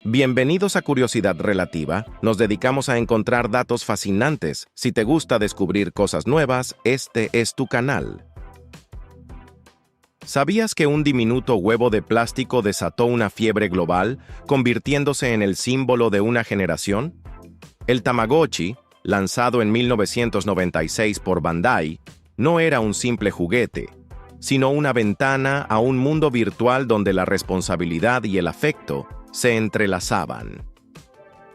Bienvenidos a Curiosidad Relativa. Nos dedicamos a encontrar datos fascinantes. Si te gusta descubrir cosas nuevas, este es tu canal. ¿Sabías que un diminuto huevo de plástico desató una fiebre global, convirtiéndose en el símbolo de una generación? El Tamagotchi, lanzado en 1996 por Bandai, no era un simple juguete, sino una ventana a un mundo virtual donde la responsabilidad y el afecto se entrelazaban.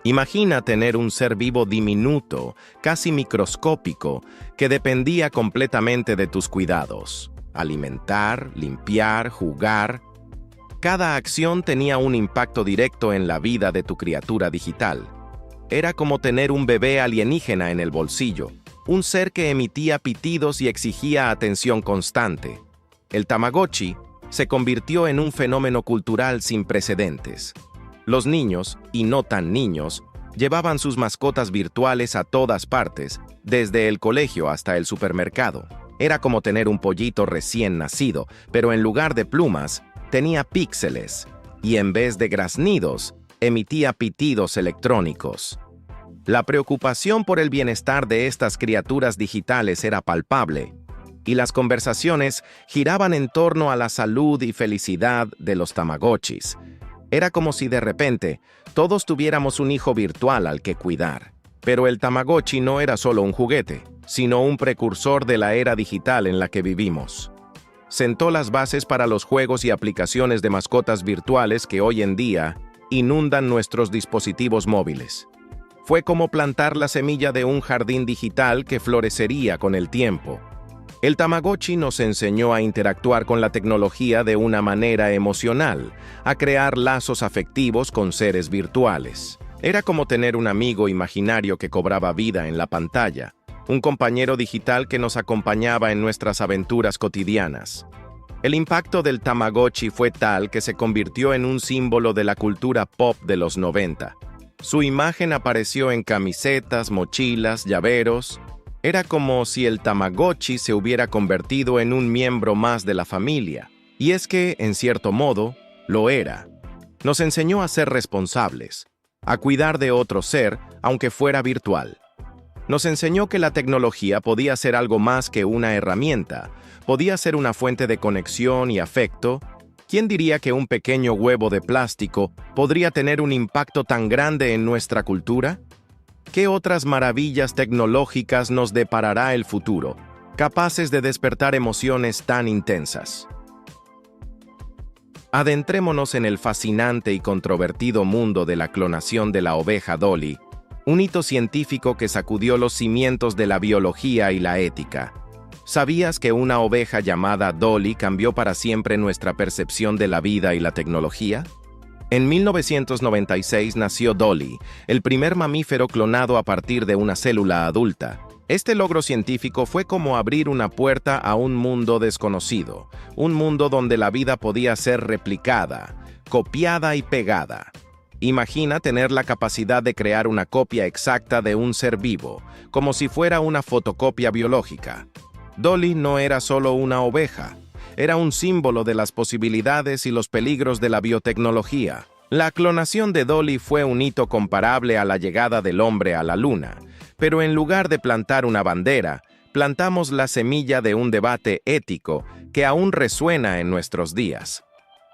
Imagina tener un ser vivo diminuto, casi microscópico, que dependía completamente de tus cuidados. Alimentar, limpiar, jugar. Cada acción tenía un impacto directo en la vida de tu criatura digital. Era como tener un bebé alienígena en el bolsillo, un ser que emitía pitidos y exigía atención constante. El Tamagotchi se convirtió en un fenómeno cultural sin precedentes. Los niños, y no tan niños, llevaban sus mascotas virtuales a todas partes, desde el colegio hasta el supermercado. Era como tener un pollito recién nacido, pero en lugar de plumas, tenía píxeles, y en vez de graznidos, emitía pitidos electrónicos. La preocupación por el bienestar de estas criaturas digitales era palpable, y las conversaciones giraban en torno a la salud y felicidad de los Tamagotchis. Era como si de repente todos tuviéramos un hijo virtual al que cuidar. Pero el Tamagotchi no era solo un juguete, sino un precursor de la era digital en la que vivimos. Sentó las bases para los juegos y aplicaciones de mascotas virtuales que hoy en día inundan nuestros dispositivos móviles. Fue como plantar la semilla de un jardín digital que florecería con el tiempo. El Tamagotchi nos enseñó a interactuar con la tecnología de una manera emocional, a crear lazos afectivos con seres virtuales. Era como tener un amigo imaginario que cobraba vida en la pantalla, un compañero digital que nos acompañaba en nuestras aventuras cotidianas. El impacto del Tamagotchi fue tal que se convirtió en un símbolo de la cultura pop de los 90. Su imagen apareció en camisetas, mochilas, llaveros. Era como si el Tamagotchi se hubiera convertido en un miembro más de la familia. Y es que, en cierto modo, lo era. Nos enseñó a ser responsables, a cuidar de otro ser, aunque fuera virtual. Nos enseñó que la tecnología podía ser algo más que una herramienta, podía ser una fuente de conexión y afecto. ¿Quién diría que un pequeño huevo de plástico podría tener un impacto tan grande en nuestra cultura? ¿Qué otras maravillas tecnológicas nos deparará el futuro, capaces de despertar emociones tan intensas? Adentrémonos en el fascinante y controvertido mundo de la clonación de la oveja Dolly, un hito científico que sacudió los cimientos de la biología y la ética. ¿Sabías que una oveja llamada Dolly cambió para siempre nuestra percepción de la vida y la tecnología? En 1996 nació Dolly, el primer mamífero clonado a partir de una célula adulta. Este logro científico fue como abrir una puerta a un mundo desconocido, un mundo donde la vida podía ser replicada, copiada y pegada. Imagina tener la capacidad de crear una copia exacta de un ser vivo, como si fuera una fotocopia biológica. Dolly no era solo una oveja. Era un símbolo de las posibilidades y los peligros de la biotecnología. La clonación de Dolly fue un hito comparable a la llegada del hombre a la luna, pero en lugar de plantar una bandera, plantamos la semilla de un debate ético que aún resuena en nuestros días.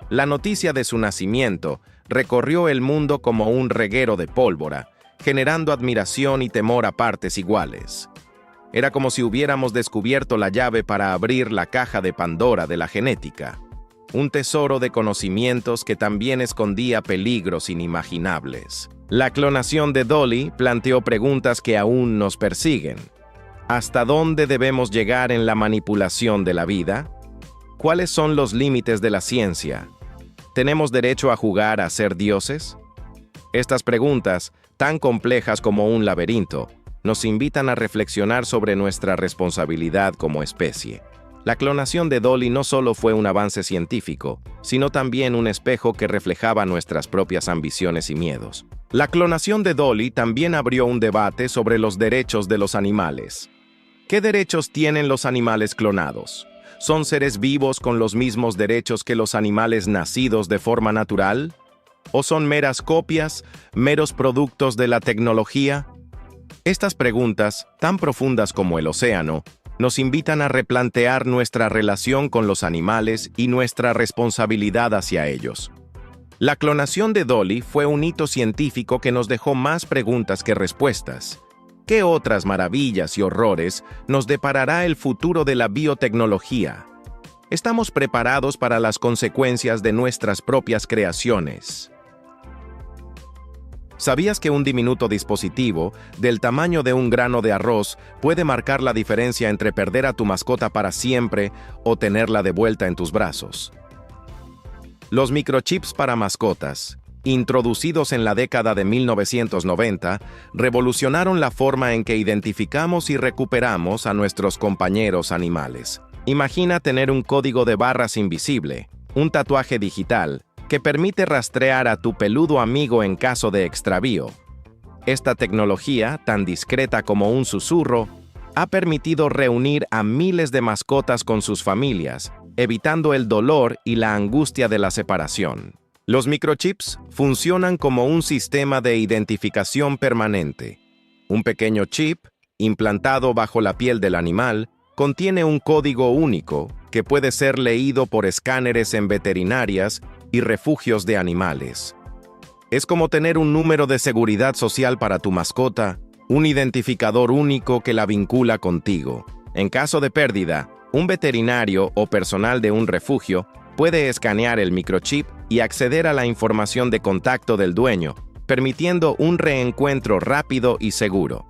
La noticia de su nacimiento recorrió el mundo como un reguero de pólvora, generando admiración y temor a partes iguales. Era como si hubiéramos descubierto la llave para abrir la caja de Pandora de la genética, un tesoro de conocimientos que también escondía peligros inimaginables. La clonación de Dolly planteó preguntas que aún nos persiguen. ¿Hasta dónde debemos llegar en la manipulación de la vida? ¿Cuáles son los límites de la ciencia? ¿Tenemos derecho a jugar a ser dioses? Estas preguntas, tan complejas como un laberinto, nos invitan a reflexionar sobre nuestra responsabilidad como especie. La clonación de Dolly no solo fue un avance científico, sino también un espejo que reflejaba nuestras propias ambiciones y miedos. La clonación de Dolly también abrió un debate sobre los derechos de los animales. ¿Qué derechos tienen los animales clonados? ¿Son seres vivos con los mismos derechos que los animales nacidos de forma natural? ¿O son meras copias, meros productos de la tecnología? Estas preguntas, tan profundas como el océano, nos invitan a replantear nuestra relación con los animales y nuestra responsabilidad hacia ellos. La clonación de Dolly fue un hito científico que nos dejó más preguntas que respuestas. ¿Qué otras maravillas y horrores nos deparará el futuro de la biotecnología? ¿Estamos preparados para las consecuencias de nuestras propias creaciones? ¿Sabías que un diminuto dispositivo, del tamaño de un grano de arroz, puede marcar la diferencia entre perder a tu mascota para siempre o tenerla de vuelta en tus brazos? Los microchips para mascotas, introducidos en la década de 1990, revolucionaron la forma en que identificamos y recuperamos a nuestros compañeros animales. Imagina tener un código de barras invisible, un tatuaje digital, que permite rastrear a tu peludo amigo en caso de extravío. Esta tecnología, tan discreta como un susurro, ha permitido reunir a miles de mascotas con sus familias, evitando el dolor y la angustia de la separación. Los microchips funcionan como un sistema de identificación permanente. Un pequeño chip, implantado bajo la piel del animal, contiene un código único que puede ser leído por escáneres en veterinarias y refugios de animales. Es como tener un número de seguridad social para tu mascota, un identificador único que la vincula contigo. En caso de pérdida, un veterinario o personal de un refugio puede escanear el microchip y acceder a la información de contacto del dueño, permitiendo un reencuentro rápido y seguro.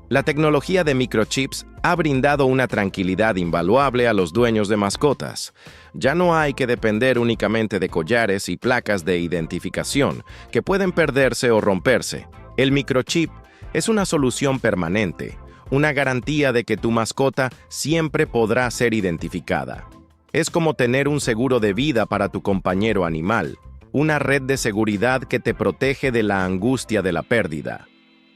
La tecnología de microchips ha brindado una tranquilidad invaluable a los dueños de mascotas. Ya no hay que depender únicamente de collares y placas de identificación, que pueden perderse o romperse. El microchip es una solución permanente, una garantía de que tu mascota siempre podrá ser identificada. Es como tener un seguro de vida para tu compañero animal, una red de seguridad que te protege de la angustia de la pérdida.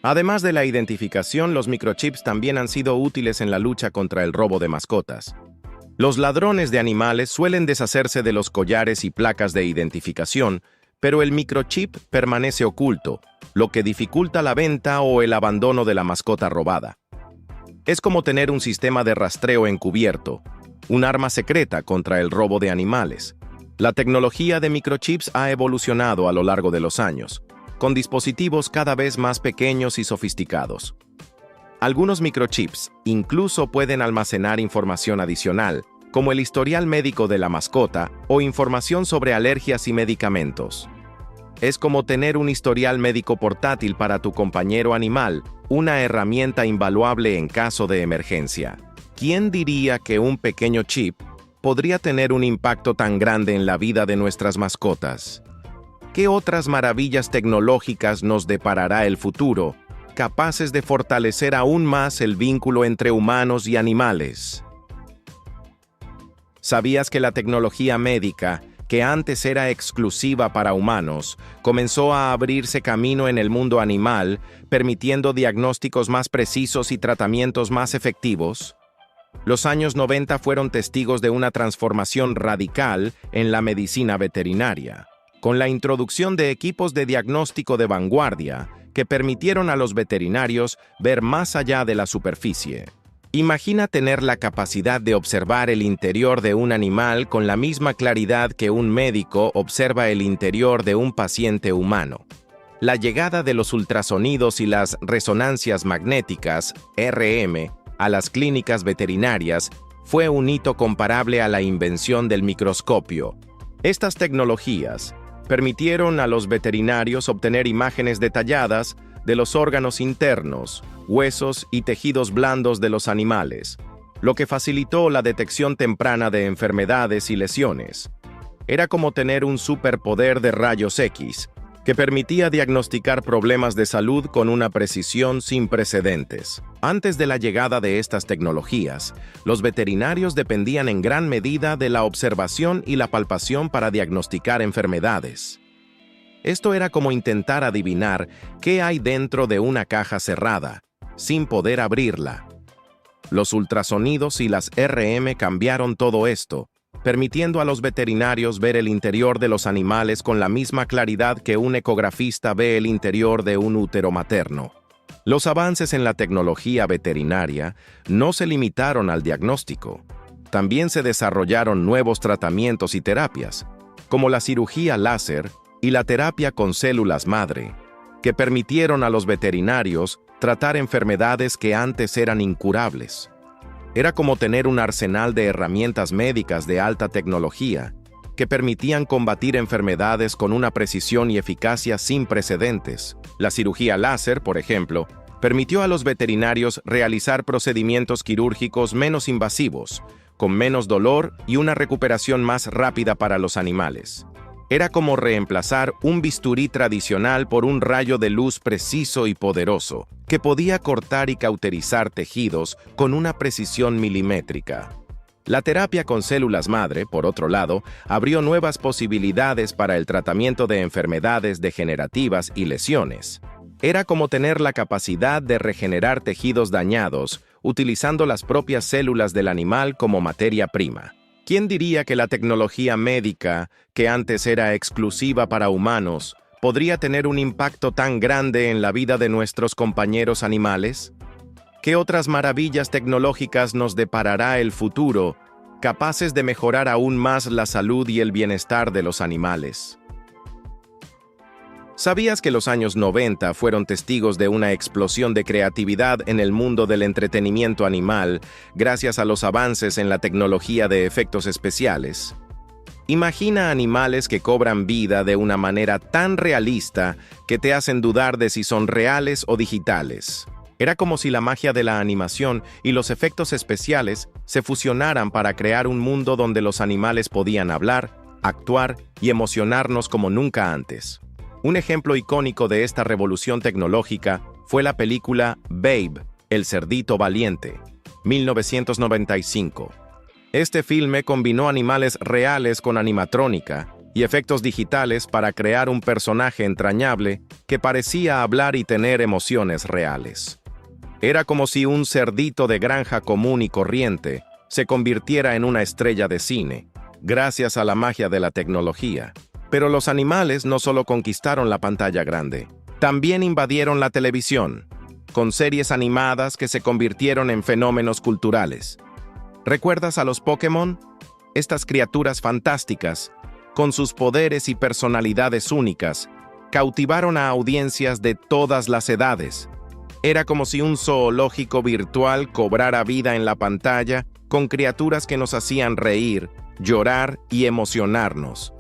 Además de la identificación, los microchips también han sido útiles en la lucha contra el robo de mascotas. Los ladrones de animales suelen deshacerse de los collares y placas de identificación, pero el microchip permanece oculto, lo que dificulta la venta o el abandono de la mascota robada. Es como tener un sistema de rastreo encubierto, un arma secreta contra el robo de animales. La tecnología de microchips ha evolucionado a lo largo de los años, con dispositivos cada vez más pequeños y sofisticados. Algunos microchips incluso pueden almacenar información adicional, como el historial médico de la mascota o información sobre alergias y medicamentos. Es como tener un historial médico portátil para tu compañero animal, una herramienta invaluable en caso de emergencia. ¿Quién diría que un pequeño chip podría tener un impacto tan grande en la vida de nuestras mascotas? ¿Qué otras maravillas tecnológicas nos deparará el futuro, capaces de fortalecer aún más el vínculo entre humanos y animales? ¿Sabías que la tecnología médica, que antes era exclusiva para humanos, comenzó a abrirse camino en el mundo animal, permitiendo diagnósticos más precisos y tratamientos más efectivos? Los años 90 fueron testigos de una transformación radical en la medicina veterinaria, con la introducción de equipos de diagnóstico de vanguardia que permitieron a los veterinarios ver más allá de la superficie. Imagina tener la capacidad de observar el interior de un animal con la misma claridad que un médico observa el interior de un paciente humano. La llegada de los ultrasonidos y las resonancias magnéticas, RM, a las clínicas veterinarias fue un hito comparable a la invención del microscopio. Estas tecnologías permitieron a los veterinarios obtener imágenes detalladas de los órganos internos, huesos y tejidos blandos de los animales, lo que facilitó la detección temprana de enfermedades y lesiones. Era como tener un superpoder de rayos X, que permitía diagnosticar problemas de salud con una precisión sin precedentes. Antes de la llegada de estas tecnologías, los veterinarios dependían en gran medida de la observación y la palpación para diagnosticar enfermedades. Esto era como intentar adivinar qué hay dentro de una caja cerrada, sin poder abrirla. Los ultrasonidos y las RM cambiaron todo esto, permitiendo a los veterinarios ver el interior de los animales con la misma claridad que un ecografista ve el interior de un útero materno. Los avances en la tecnología veterinaria no se limitaron al diagnóstico. También se desarrollaron nuevos tratamientos y terapias, como la cirugía láser y la terapia con células madre, que permitieron a los veterinarios tratar enfermedades que antes eran incurables. Era como tener un arsenal de herramientas médicas de alta tecnología que permitían combatir enfermedades con una precisión y eficacia sin precedentes. La cirugía láser, por ejemplo, permitió a los veterinarios realizar procedimientos quirúrgicos menos invasivos, con menos dolor y una recuperación más rápida para los animales. Era como reemplazar un bisturí tradicional por un rayo de luz preciso y poderoso, que podía cortar y cauterizar tejidos con una precisión milimétrica. La terapia con células madre, por otro lado, abrió nuevas posibilidades para el tratamiento de enfermedades degenerativas y lesiones. Era como tener la capacidad de regenerar tejidos dañados, utilizando las propias células del animal como materia prima. ¿Quién diría que la tecnología médica, que antes era exclusiva para humanos, podría tener un impacto tan grande en la vida de nuestros compañeros animales? ¿Qué otras maravillas tecnológicas nos deparará el futuro, capaces de mejorar aún más la salud y el bienestar de los animales? ¿Sabías que los años 90 fueron testigos de una explosión de creatividad en el mundo del entretenimiento animal gracias a los avances en la tecnología de efectos especiales? Imagina animales que cobran vida de una manera tan realista que te hacen dudar de si son reales o digitales. Era como si la magia de la animación y los efectos especiales se fusionaran para crear un mundo donde los animales podían hablar, actuar y emocionarnos como nunca antes. Un ejemplo icónico de esta revolución tecnológica fue la película Babe, el cerdito valiente, 1995. Este filme combinó animales reales con animatrónica y efectos digitales para crear un personaje entrañable que parecía hablar y tener emociones reales. Era como si un cerdito de granja común y corriente se convirtiera en una estrella de cine, gracias a la magia de la tecnología. Pero los animales no solo conquistaron la pantalla grande, también invadieron la televisión, con series animadas que se convirtieron en fenómenos culturales. ¿Recuerdas a los Pokémon? Estas criaturas fantásticas, con sus poderes y personalidades únicas, cautivaron a audiencias de todas las edades. Era como si un zoológico virtual cobrara vida en la pantalla, con criaturas que nos hacían reír, llorar y emocionarnos.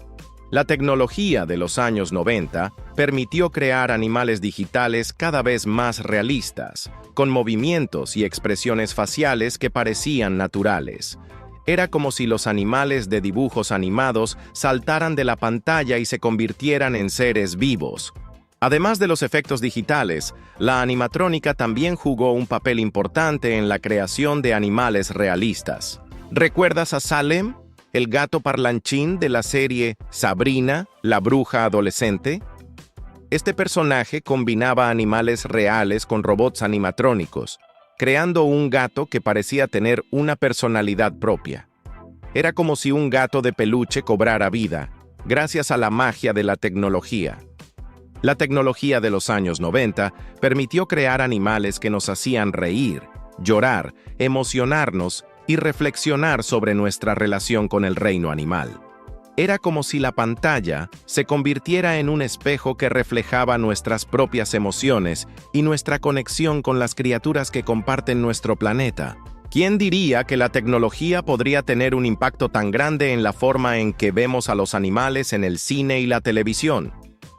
La tecnología de los años 90 permitió crear animales digitales cada vez más realistas, con movimientos y expresiones faciales que parecían naturales. Era como si los animales de dibujos animados saltaran de la pantalla y se convirtieran en seres vivos. Además de los efectos digitales, la animatrónica también jugó un papel importante en la creación de animales realistas. ¿Recuerdas a Salem, el gato parlanchín de la serie Sabrina, la bruja adolescente? Este personaje combinaba animales reales con robots animatrónicos, creando un gato que parecía tener una personalidad propia. Era como si un gato de peluche cobrara vida, gracias a la magia de la tecnología. La tecnología de los años 90 permitió crear animales que nos hacían reír, llorar, emocionarnos y reflexionar sobre nuestra relación con el reino animal. Era como si la pantalla se convirtiera en un espejo que reflejaba nuestras propias emociones y nuestra conexión con las criaturas que comparten nuestro planeta. ¿Quién diría que la tecnología podría tener un impacto tan grande en la forma en que vemos a los animales en el cine y la televisión?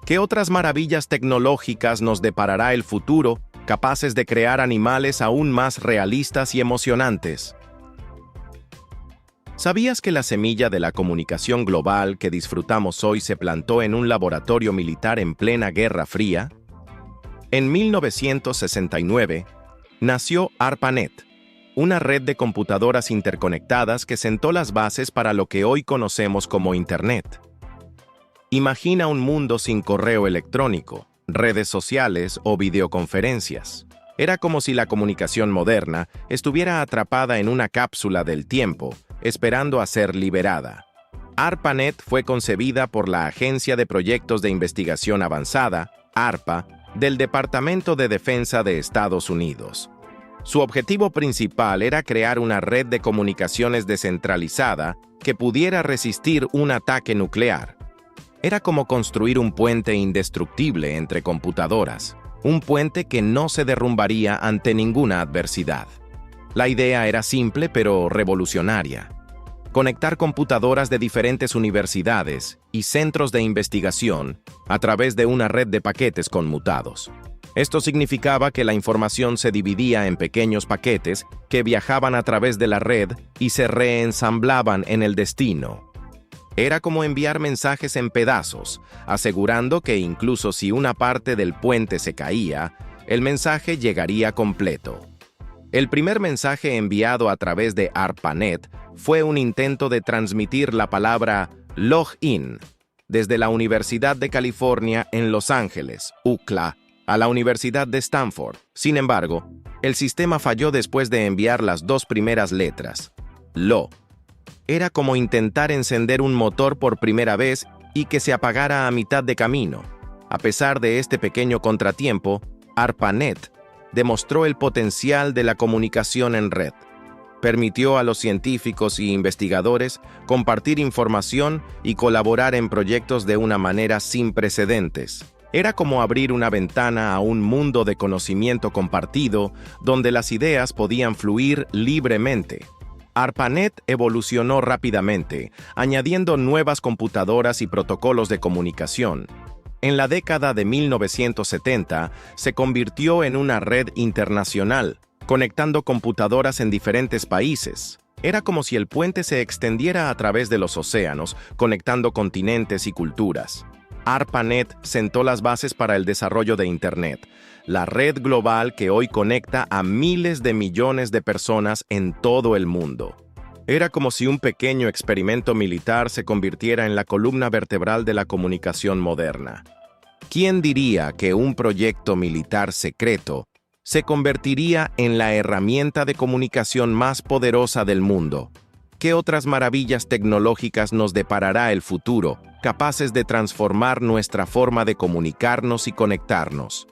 ¿Qué otras maravillas tecnológicas nos deparará el futuro, capaces de crear animales aún más realistas y emocionantes? ¿Sabías que la semilla de la comunicación global que disfrutamos hoy se plantó en un laboratorio militar en plena Guerra Fría? En 1969, nació ARPANET, una red de computadoras interconectadas que sentó las bases para lo que hoy conocemos como Internet. Imagina un mundo sin correo electrónico, redes sociales o videoconferencias. Era como si la comunicación moderna estuviera atrapada en una cápsula del tiempo, esperando a ser liberada. ARPANET fue concebida por la Agencia de Proyectos de Investigación Avanzada, ARPA, del Departamento de Defensa de Estados Unidos. Su objetivo principal era crear una red de comunicaciones descentralizada que pudiera resistir un ataque nuclear. Era como construir un puente indestructible entre computadoras, un puente que no se derrumbaría ante ninguna adversidad. La idea era simple pero revolucionaria: conectar computadoras de diferentes universidades y centros de investigación a través de una red de paquetes conmutados. Esto significaba que la información se dividía en pequeños paquetes que viajaban a través de la red y se reensamblaban en el destino. Era como enviar mensajes en pedazos, asegurando que incluso si una parte del puente se caía, el mensaje llegaría completo. El primer mensaje enviado a través de ARPANET fue un intento de transmitir la palabra login desde la Universidad de California en Los Ángeles, UCLA, a la Universidad de Stanford. Sin embargo, el sistema falló después de enviar las dos primeras letras, LO. Era como intentar encender un motor por primera vez y que se apagara a mitad de camino. A pesar de este pequeño contratiempo, ARPANET demostró el potencial de la comunicación en red. Permitió a los científicos y investigadores compartir información y colaborar en proyectos de una manera sin precedentes. Era como abrir una ventana a un mundo de conocimiento compartido donde las ideas podían fluir libremente. ARPANET evolucionó rápidamente, añadiendo nuevas computadoras y protocolos de comunicación. En la década de 1970, se convirtió en una red internacional, conectando computadoras en diferentes países. Era como si el puente se extendiera a través de los océanos, conectando continentes y culturas. ARPANET sentó las bases para el desarrollo de Internet, la red global que hoy conecta a miles de millones de personas en todo el mundo. Era como si un pequeño experimento militar se convirtiera en la columna vertebral de la comunicación moderna. ¿Quién diría que un proyecto militar secreto se convertiría en la herramienta de comunicación más poderosa del mundo? ¿Qué otras maravillas tecnológicas nos deparará el futuro, capaces de transformar nuestra forma de comunicarnos y conectarnos?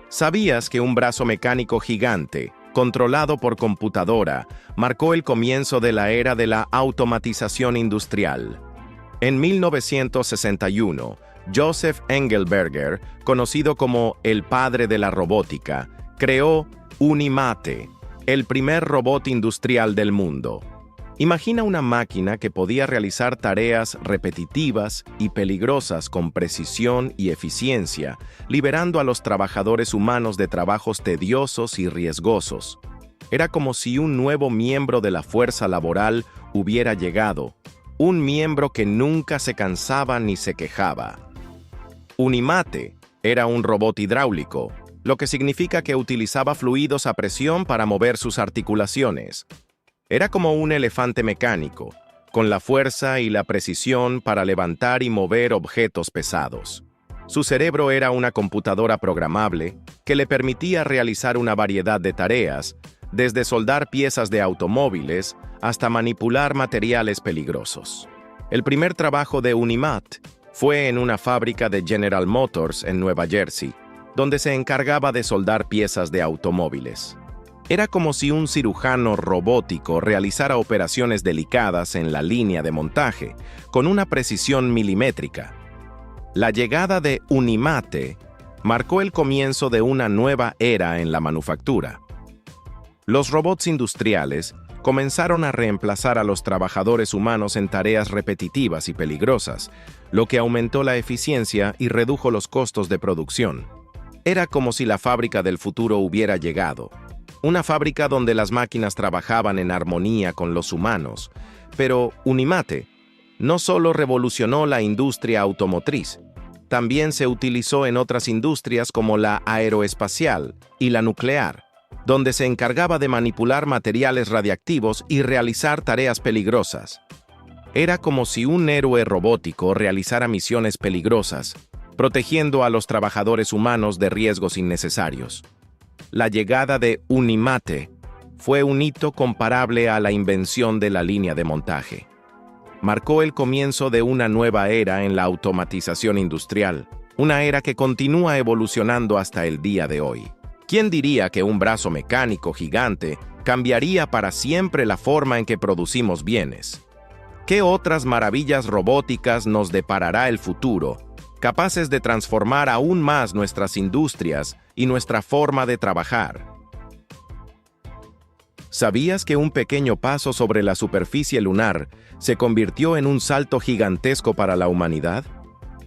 ¿Sabías que un brazo mecánico gigante, controlado por computadora, marcó el comienzo de la era de la automatización industrial? En 1961, Joseph Engelberger, conocido como el padre de la robótica, creó Unimate, el primer robot industrial del mundo. Imagina una máquina que podía realizar tareas repetitivas y peligrosas con precisión y eficiencia, liberando a los trabajadores humanos de trabajos tediosos y riesgosos. Era como si un nuevo miembro de la fuerza laboral hubiera llegado, un miembro que nunca se cansaba ni se quejaba. Unimate era un robot hidráulico, lo que significa que utilizaba fluidos a presión para mover sus articulaciones. Era como un elefante mecánico, con la fuerza y la precisión para levantar y mover objetos pesados. Su cerebro era una computadora programable que le permitía realizar una variedad de tareas, desde soldar piezas de automóviles hasta manipular materiales peligrosos. El primer trabajo de Unimate fue en una fábrica de General Motors en Nueva Jersey, donde se encargaba de soldar piezas de automóviles. Era como si un cirujano robótico realizara operaciones delicadas en la línea de montaje, con una precisión milimétrica. La llegada de Unimate marcó el comienzo de una nueva era en la manufactura. Los robots industriales comenzaron a reemplazar a los trabajadores humanos en tareas repetitivas y peligrosas, lo que aumentó la eficiencia y redujo los costos de producción. Era como si la fábrica del futuro hubiera llegado. Una fábrica donde las máquinas trabajaban en armonía con los humanos. Pero Unimate no solo revolucionó la industria automotriz, también se utilizó en otras industrias como la aeroespacial y la nuclear, donde se encargaba de manipular materiales radiactivos y realizar tareas peligrosas. Era como si un héroe robótico realizara misiones peligrosas, protegiendo a los trabajadores humanos de riesgos innecesarios. La llegada de Unimate fue un hito comparable a la invención de la línea de montaje. Marcó el comienzo de una nueva era en la automatización industrial, una era que continúa evolucionando hasta el día de hoy. ¿Quién diría que un brazo mecánico gigante cambiaría para siempre la forma en que producimos bienes? ¿Qué otras maravillas robóticas nos deparará el futuro, capaces de transformar aún más nuestras industrias y nuestra forma de trabajar? ¿Sabías que un pequeño paso sobre la superficie lunar se convirtió en un salto gigantesco para la humanidad?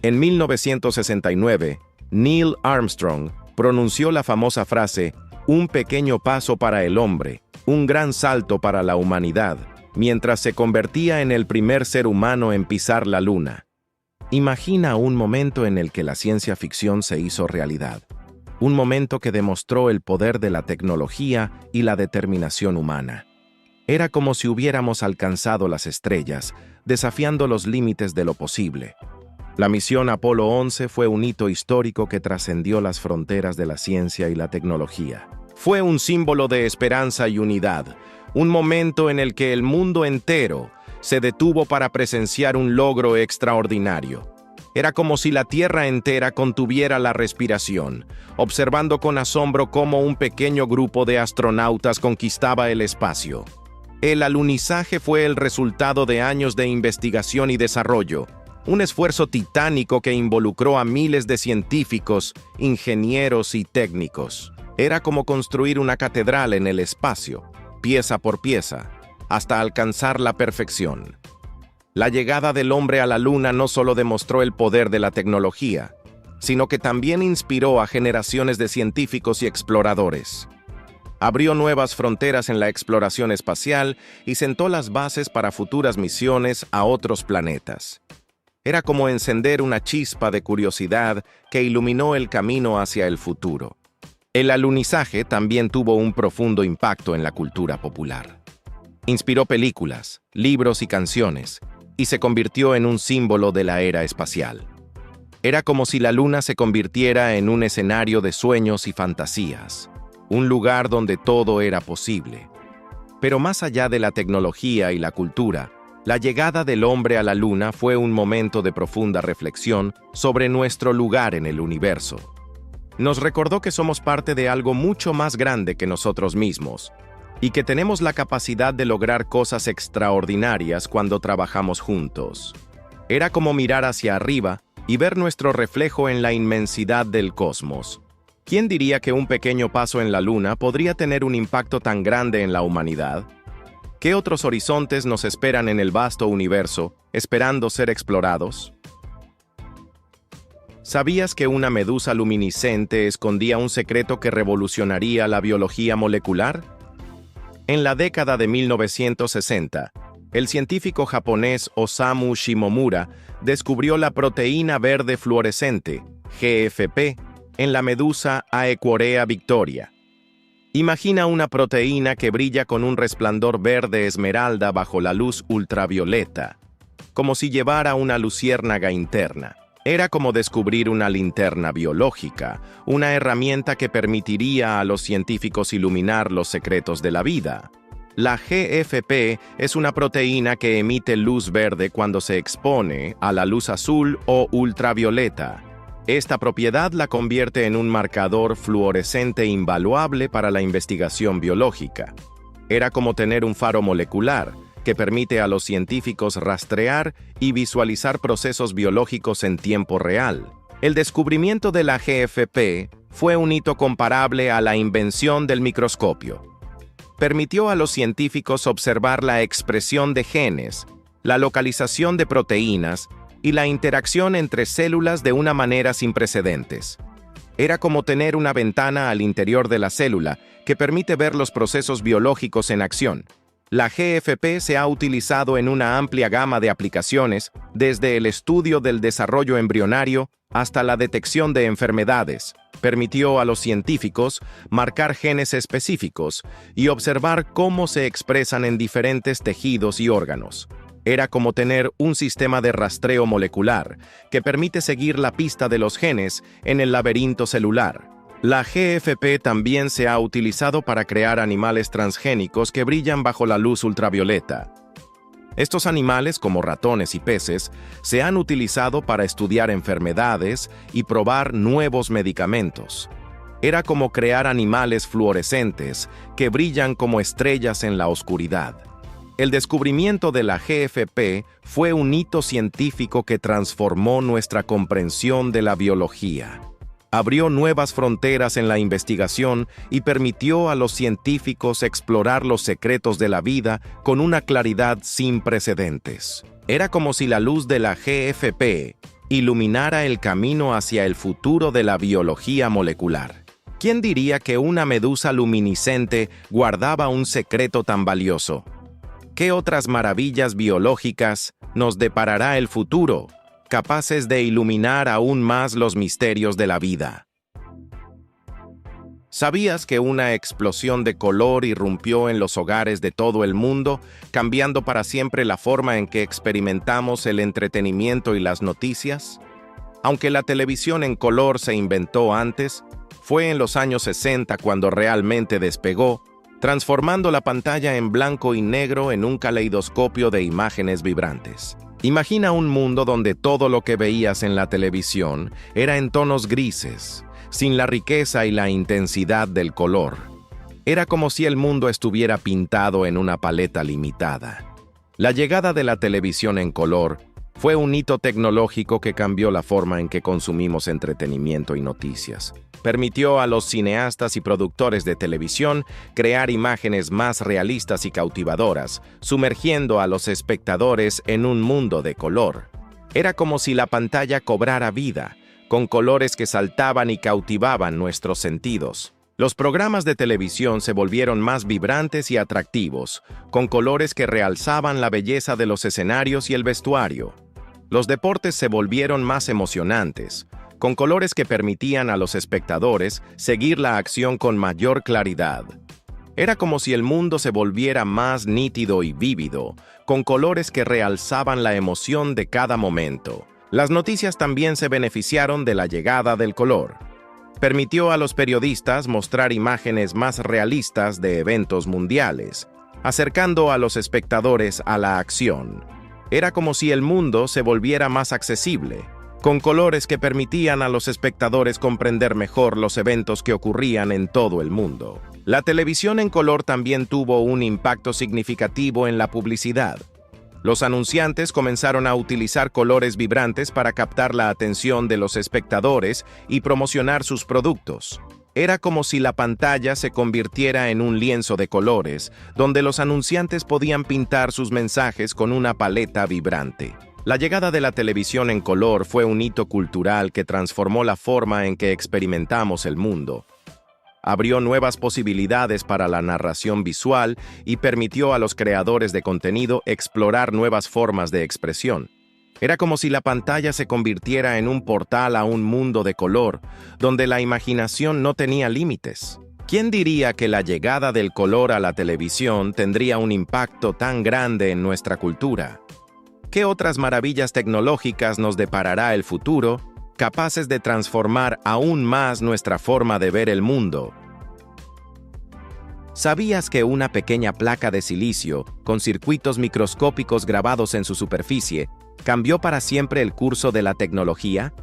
En 1969, Neil Armstrong pronunció la famosa frase, "Un pequeño paso para el hombre, un gran salto para la humanidad", mientras se convertía en el primer ser humano en pisar la luna. Imagina un momento en el que la ciencia ficción se hizo realidad. Un momento que demostró el poder de la tecnología y la determinación humana. Era como si hubiéramos alcanzado las estrellas, desafiando los límites de lo posible. La misión Apolo 11 fue un hito histórico que trascendió las fronteras de la ciencia y la tecnología. Fue un símbolo de esperanza y unidad, un momento en el que el mundo entero se detuvo para presenciar un logro extraordinario. Era como si la Tierra entera contuviera la respiración, observando con asombro cómo un pequeño grupo de astronautas conquistaba el espacio. El alunizaje fue el resultado de años de investigación y desarrollo, un esfuerzo titánico que involucró a miles de científicos, ingenieros y técnicos. Era como construir una catedral en el espacio, pieza por pieza, hasta alcanzar la perfección. La llegada del hombre a la Luna no solo demostró el poder de la tecnología, sino que también inspiró a generaciones de científicos y exploradores. Abrió nuevas fronteras en la exploración espacial y sentó las bases para futuras misiones a otros planetas. Era como encender una chispa de curiosidad que iluminó el camino hacia el futuro. El alunizaje también tuvo un profundo impacto en la cultura popular. Inspiró películas, libros y canciones, y se convirtió en un símbolo de la era espacial. Era como si la Luna se convirtiera en un escenario de sueños y fantasías, un lugar donde todo era posible. Pero más allá de la tecnología y la cultura, la llegada del hombre a la Luna fue un momento de profunda reflexión sobre nuestro lugar en el universo. Nos recordó que somos parte de algo mucho más grande que nosotros mismos, y que tenemos la capacidad de lograr cosas extraordinarias cuando trabajamos juntos. Era como mirar hacia arriba y ver nuestro reflejo en la inmensidad del cosmos. ¿Quién diría que un pequeño paso en la Luna podría tener un impacto tan grande en la humanidad? ¿Qué otros horizontes nos esperan en el vasto universo, esperando ser explorados? ¿Sabías que una medusa luminiscente escondía un secreto que revolucionaría la biología molecular? En la década de 1960, el científico japonés Osamu Shimomura descubrió la proteína verde fluorescente, GFP, en la medusa Aequorea victoria. Imagina una proteína que brilla con un resplandor verde esmeralda bajo la luz ultravioleta, como si llevara una luciérnaga interna. Era como descubrir una linterna biológica, una herramienta que permitiría a los científicos iluminar los secretos de la vida. La GFP es una proteína que emite luz verde cuando se expone a la luz azul o ultravioleta. Esta propiedad la convierte en un marcador fluorescente invaluable para la investigación biológica. Era como tener un faro molecular, que permite a los científicos rastrear y visualizar procesos biológicos en tiempo real. El descubrimiento de la GFP fue un hito comparable a la invención del microscopio. Permitió a los científicos observar la expresión de genes, la localización de proteínas y la interacción entre células de una manera sin precedentes. Era como tener una ventana al interior de la célula que permite ver los procesos biológicos en acción. La GFP se ha utilizado en una amplia gama de aplicaciones, desde el estudio del desarrollo embrionario hasta la detección de enfermedades. Permitió a los científicos marcar genes específicos y observar cómo se expresan en diferentes tejidos y órganos. Era como tener un sistema de rastreo molecular que permite seguir la pista de los genes en el laberinto celular. La GFP también se ha utilizado para crear animales transgénicos que brillan bajo la luz ultravioleta. Estos animales, como ratones y peces, se han utilizado para estudiar enfermedades y probar nuevos medicamentos. Era como crear animales fluorescentes que brillan como estrellas en la oscuridad. El descubrimiento de la GFP fue un hito científico que transformó nuestra comprensión de la biología. Abrió nuevas fronteras en la investigación y permitió a los científicos explorar los secretos de la vida con una claridad sin precedentes. Era como si la luz de la GFP iluminara el camino hacia el futuro de la biología molecular. ¿Quién diría que una medusa luminiscente guardaba un secreto tan valioso? ¿Qué otras maravillas biológicas nos deparará el futuro, capaces de iluminar aún más los misterios de la vida? ¿Sabías que una explosión de color irrumpió en los hogares de todo el mundo, cambiando para siempre la forma en que experimentamos el entretenimiento y las noticias? Aunque la televisión en color se inventó antes, fue en los años 60 cuando realmente despegó, transformando la pantalla en blanco y negro en un caleidoscopio de imágenes vibrantes. Imagina un mundo donde todo lo que veías en la televisión era en tonos grises, sin la riqueza y la intensidad del color. Era como si el mundo estuviera pintado en una paleta limitada. La llegada de la televisión en color fue un hito tecnológico que cambió la forma en que consumimos entretenimiento y noticias. Permitió a los cineastas y productores de televisión crear imágenes más realistas y cautivadoras, sumergiendo a los espectadores en un mundo de color. Era como si la pantalla cobrara vida, con colores que saltaban y cautivaban nuestros sentidos. Los programas de televisión se volvieron más vibrantes y atractivos, con colores que realzaban la belleza de los escenarios y el vestuario. Los deportes se volvieron más emocionantes, con colores que permitían a los espectadores seguir la acción con mayor claridad. Era como si el mundo se volviera más nítido y vívido, con colores que realzaban la emoción de cada momento. Las noticias también se beneficiaron de la llegada del color. Permitió a los periodistas mostrar imágenes más realistas de eventos mundiales, acercando a los espectadores a la acción. Era como si el mundo se volviera más accesible, con colores que permitían a los espectadores comprender mejor los eventos que ocurrían en todo el mundo. La televisión en color también tuvo un impacto significativo en la publicidad. Los anunciantes comenzaron a utilizar colores vibrantes para captar la atención de los espectadores y promocionar sus productos. Era como si la pantalla se convirtiera en un lienzo de colores, donde los anunciantes podían pintar sus mensajes con una paleta vibrante. La llegada de la televisión en color fue un hito cultural que transformó la forma en que experimentamos el mundo. Abrió nuevas posibilidades para la narración visual y permitió a los creadores de contenido explorar nuevas formas de expresión. Era como si la pantalla se convirtiera en un portal a un mundo de color, donde la imaginación no tenía límites. ¿Quién diría que la llegada del color a la televisión tendría un impacto tan grande en nuestra cultura? ¿Qué otras maravillas tecnológicas nos deparará el futuro, capaces de transformar aún más nuestra forma de ver el mundo? ¿Sabías que una pequeña placa de silicio, con circuitos microscópicos grabados en su superficie, cambió para siempre el curso de la tecnología?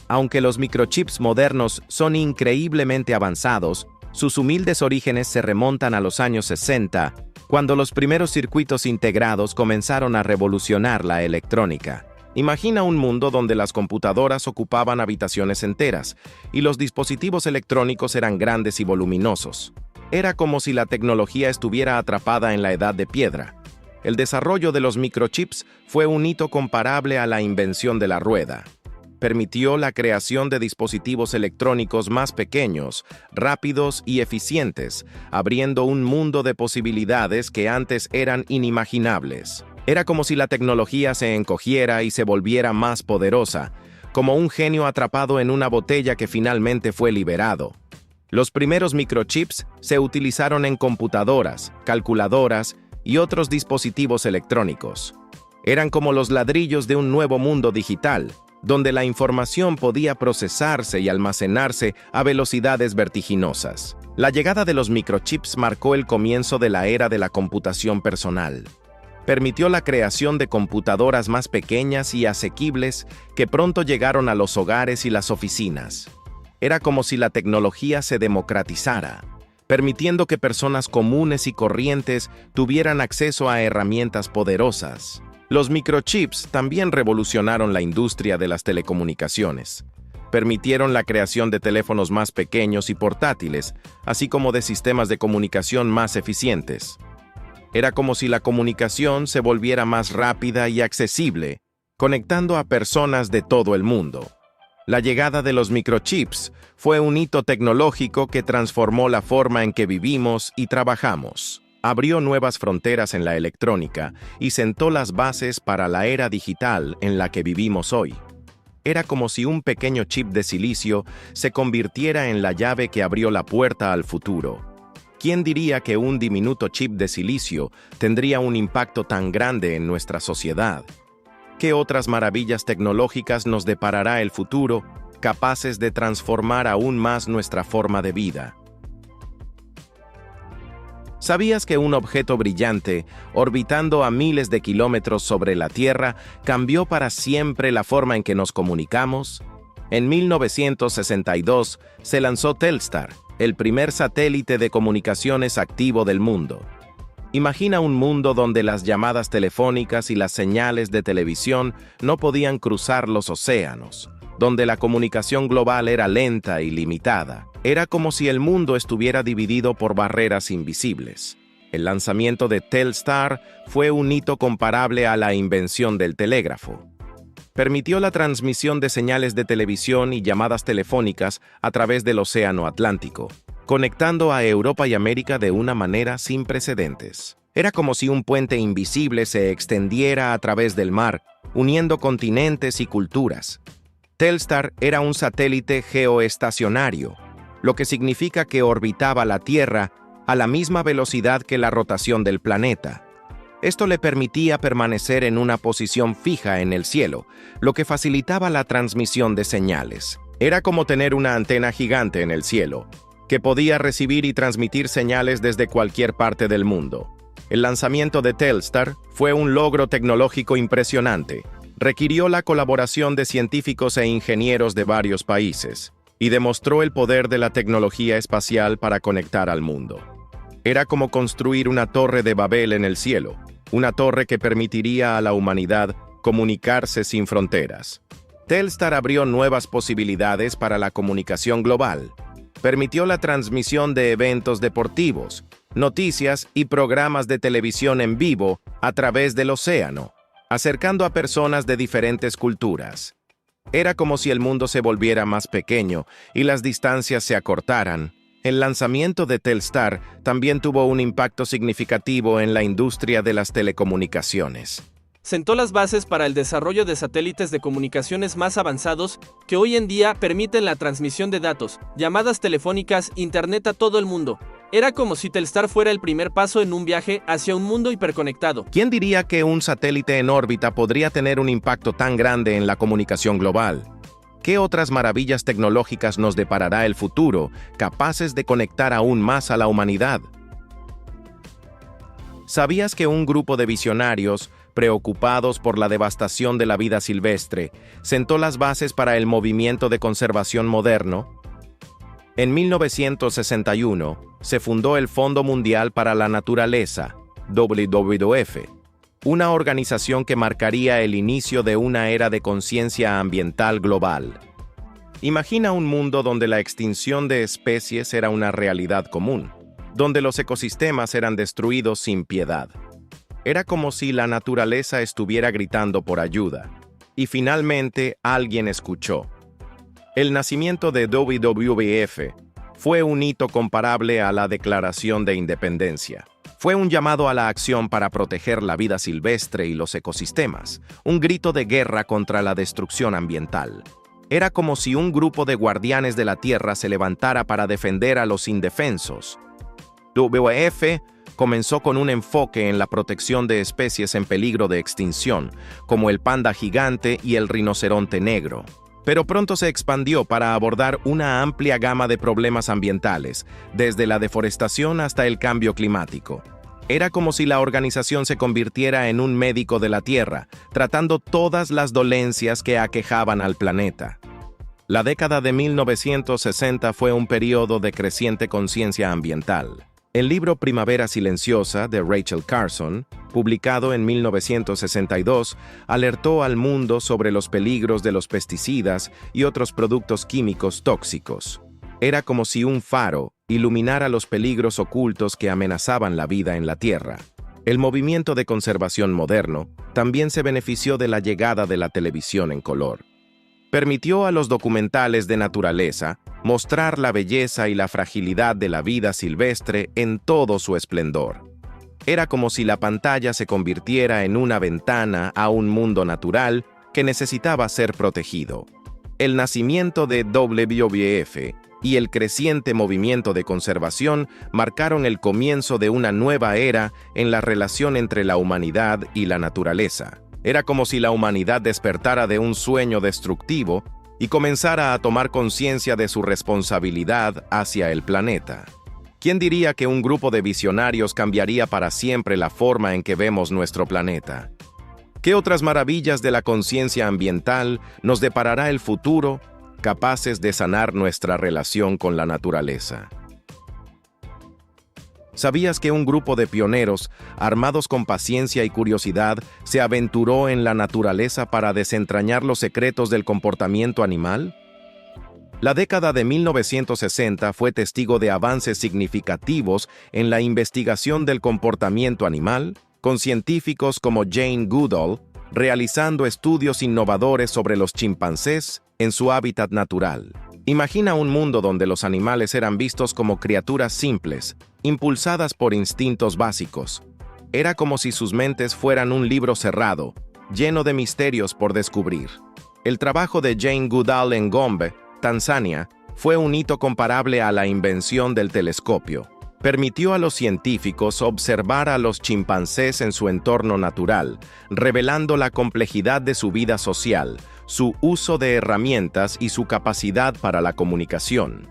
Aunque los microchips modernos son increíblemente avanzados, sus humildes orígenes se remontan a los años 60, cuando los primeros circuitos integrados comenzaron a revolucionar la electrónica. Imagina un mundo donde las computadoras ocupaban habitaciones enteras y los dispositivos electrónicos eran grandes y voluminosos. Era como si la tecnología estuviera atrapada en la edad de piedra. El desarrollo de los microchips fue un hito comparable a la invención de la rueda. Permitió la creación de dispositivos electrónicos más pequeños, rápidos y eficientes, abriendo un mundo de posibilidades que antes eran inimaginables. Era como si la tecnología se encogiera y se volviera más poderosa, como un genio atrapado en una botella que finalmente fue liberado. Los primeros microchips se utilizaron en computadoras, calculadoras y otros dispositivos electrónicos. Eran como los ladrillos de un nuevo mundo digital, donde la información podía procesarse y almacenarse a velocidades vertiginosas. La llegada de los microchips marcó el comienzo de la era de la computación personal. Permitió la creación de computadoras más pequeñas y asequibles que pronto llegaron a los hogares y las oficinas. Era como si la tecnología se democratizara, permitiendo que personas comunes y corrientes tuvieran acceso a herramientas poderosas. Los microchips también revolucionaron la industria de las telecomunicaciones. Permitieron la creación de teléfonos más pequeños y portátiles, así como de sistemas de comunicación más eficientes. Era como si la comunicación se volviera más rápida y accesible, conectando a personas de todo el mundo. La llegada de los microchips fue un hito tecnológico que transformó la forma en que vivimos y trabajamos. Abrió nuevas fronteras en la electrónica y sentó las bases para la era digital en la que vivimos hoy. Era como si un pequeño chip de silicio se convirtiera en la llave que abrió la puerta al futuro. ¿Quién diría que un diminuto chip de silicio tendría un impacto tan grande en nuestra sociedad? ¿Qué otras maravillas tecnológicas nos deparará el futuro, capaces de transformar aún más nuestra forma de vida? ¿Sabías que un objeto brillante, orbitando a miles de kilómetros sobre la Tierra, cambió para siempre la forma en que nos comunicamos? En 1962 se lanzó Telstar, el primer satélite de comunicaciones activo del mundo. Imagina un mundo donde las llamadas telefónicas y las señales de televisión no podían cruzar los océanos, donde la comunicación global era lenta y limitada. Era como si el mundo estuviera dividido por barreras invisibles. El lanzamiento de Telstar fue un hito comparable a la invención del telégrafo. Permitió la transmisión de señales de televisión y llamadas telefónicas a través del Océano Atlántico, conectando a Europa y América de una manera sin precedentes. Era como si un puente invisible se extendiera a través del mar, uniendo continentes y culturas. Telstar era un satélite geoestacionario, lo que significa que orbitaba la Tierra a la misma velocidad que la rotación del planeta. Esto le permitía permanecer en una posición fija en el cielo, lo que facilitaba la transmisión de señales. Era como tener una antena gigante en el cielo, que podía recibir y transmitir señales desde cualquier parte del mundo. El lanzamiento de Telstar fue un logro tecnológico impresionante. Requirió la colaboración de científicos e ingenieros de varios países, y demostró el poder de la tecnología espacial para conectar al mundo. Era como construir una torre de Babel en el cielo, una torre que permitiría a la humanidad comunicarse sin fronteras. Telstar abrió nuevas posibilidades para la comunicación global. Permitió la transmisión de eventos deportivos, noticias y programas de televisión en vivo a través del océano, acercando a personas de diferentes culturas. Era como si el mundo se volviera más pequeño y las distancias se acortaran. El lanzamiento de Telstar también tuvo un impacto significativo en la industria de las telecomunicaciones. Sentó las bases para el desarrollo de satélites de comunicaciones más avanzados que hoy en día permiten la transmisión de datos, llamadas telefónicas, internet a todo el mundo. Era como si Telstar fuera el primer paso en un viaje hacia un mundo hiperconectado. ¿Quién diría que un satélite en órbita podría tener un impacto tan grande en la comunicación global? ¿Qué otras maravillas tecnológicas nos deparará el futuro, capaces de conectar aún más a la humanidad? ¿Sabías que un grupo de visionarios, preocupados por la devastación de la vida silvestre, sentó las bases para el movimiento de conservación moderno? En 1961, se fundó el Fondo Mundial para la Naturaleza, WWF, una organización que marcaría el inicio de una era de conciencia ambiental global. Imagina un mundo donde la extinción de especies era una realidad común, donde los ecosistemas eran destruidos sin piedad. Era como si la naturaleza estuviera gritando por ayuda. Y finalmente alguien escuchó. El nacimiento de WWF fue un hito comparable a la Declaración de Independencia. Fue un llamado a la acción para proteger la vida silvestre y los ecosistemas, un grito de guerra contra la destrucción ambiental. Era como si un grupo de guardianes de la Tierra se levantara para defender a los indefensos. WWF comenzó con un enfoque en la protección de especies en peligro de extinción, como el panda gigante y el rinoceronte negro. Pero pronto se expandió para abordar una amplia gama de problemas ambientales, desde la deforestación hasta el cambio climático. Era como si la organización se convirtiera en un médico de la Tierra, tratando todas las dolencias que aquejaban al planeta. La década de 1960 fue un periodo de creciente conciencia ambiental. El libro Primavera Silenciosa de Rachel Carson, publicado en 1962, alertó al mundo sobre los peligros de los pesticidas y otros productos químicos tóxicos. Era como si un faro iluminara los peligros ocultos que amenazaban la vida en la Tierra. El movimiento de conservación moderno también se benefició de la llegada de la televisión en color. Permitió a los documentales de naturaleza mostrar la belleza y la fragilidad de la vida silvestre en todo su esplendor. Era como si la pantalla se convirtiera en una ventana a un mundo natural que necesitaba ser protegido. El nacimiento de WWF y el creciente movimiento de conservación marcaron el comienzo de una nueva era en la relación entre la humanidad y la naturaleza. Era como si la humanidad despertara de un sueño destructivo y comenzara a tomar conciencia de su responsabilidad hacia el planeta. ¿Quién diría que un grupo de visionarios cambiaría para siempre la forma en que vemos nuestro planeta? ¿Qué otras maravillas de la conciencia ambiental nos deparará el futuro, capaces de sanar nuestra relación con la naturaleza? ¿Sabías que un grupo de pioneros, armados con paciencia y curiosidad, se aventuró en la naturaleza para desentrañar los secretos del comportamiento animal? La década de 1960 fue testigo de avances significativos en la investigación del comportamiento animal, con científicos como Jane Goodall realizando estudios innovadores sobre los chimpancés en su hábitat natural. Imagina un mundo donde los animales eran vistos como criaturas simples, impulsadas por instintos básicos. Era como si sus mentes fueran un libro cerrado, lleno de misterios por descubrir. El trabajo de Jane Goodall en Gombe, Tanzania, fue un hito comparable a la invención del telescopio. Permitió a los científicos observar a los chimpancés en su entorno natural, revelando la complejidad de su vida social, su uso de herramientas y su capacidad para la comunicación.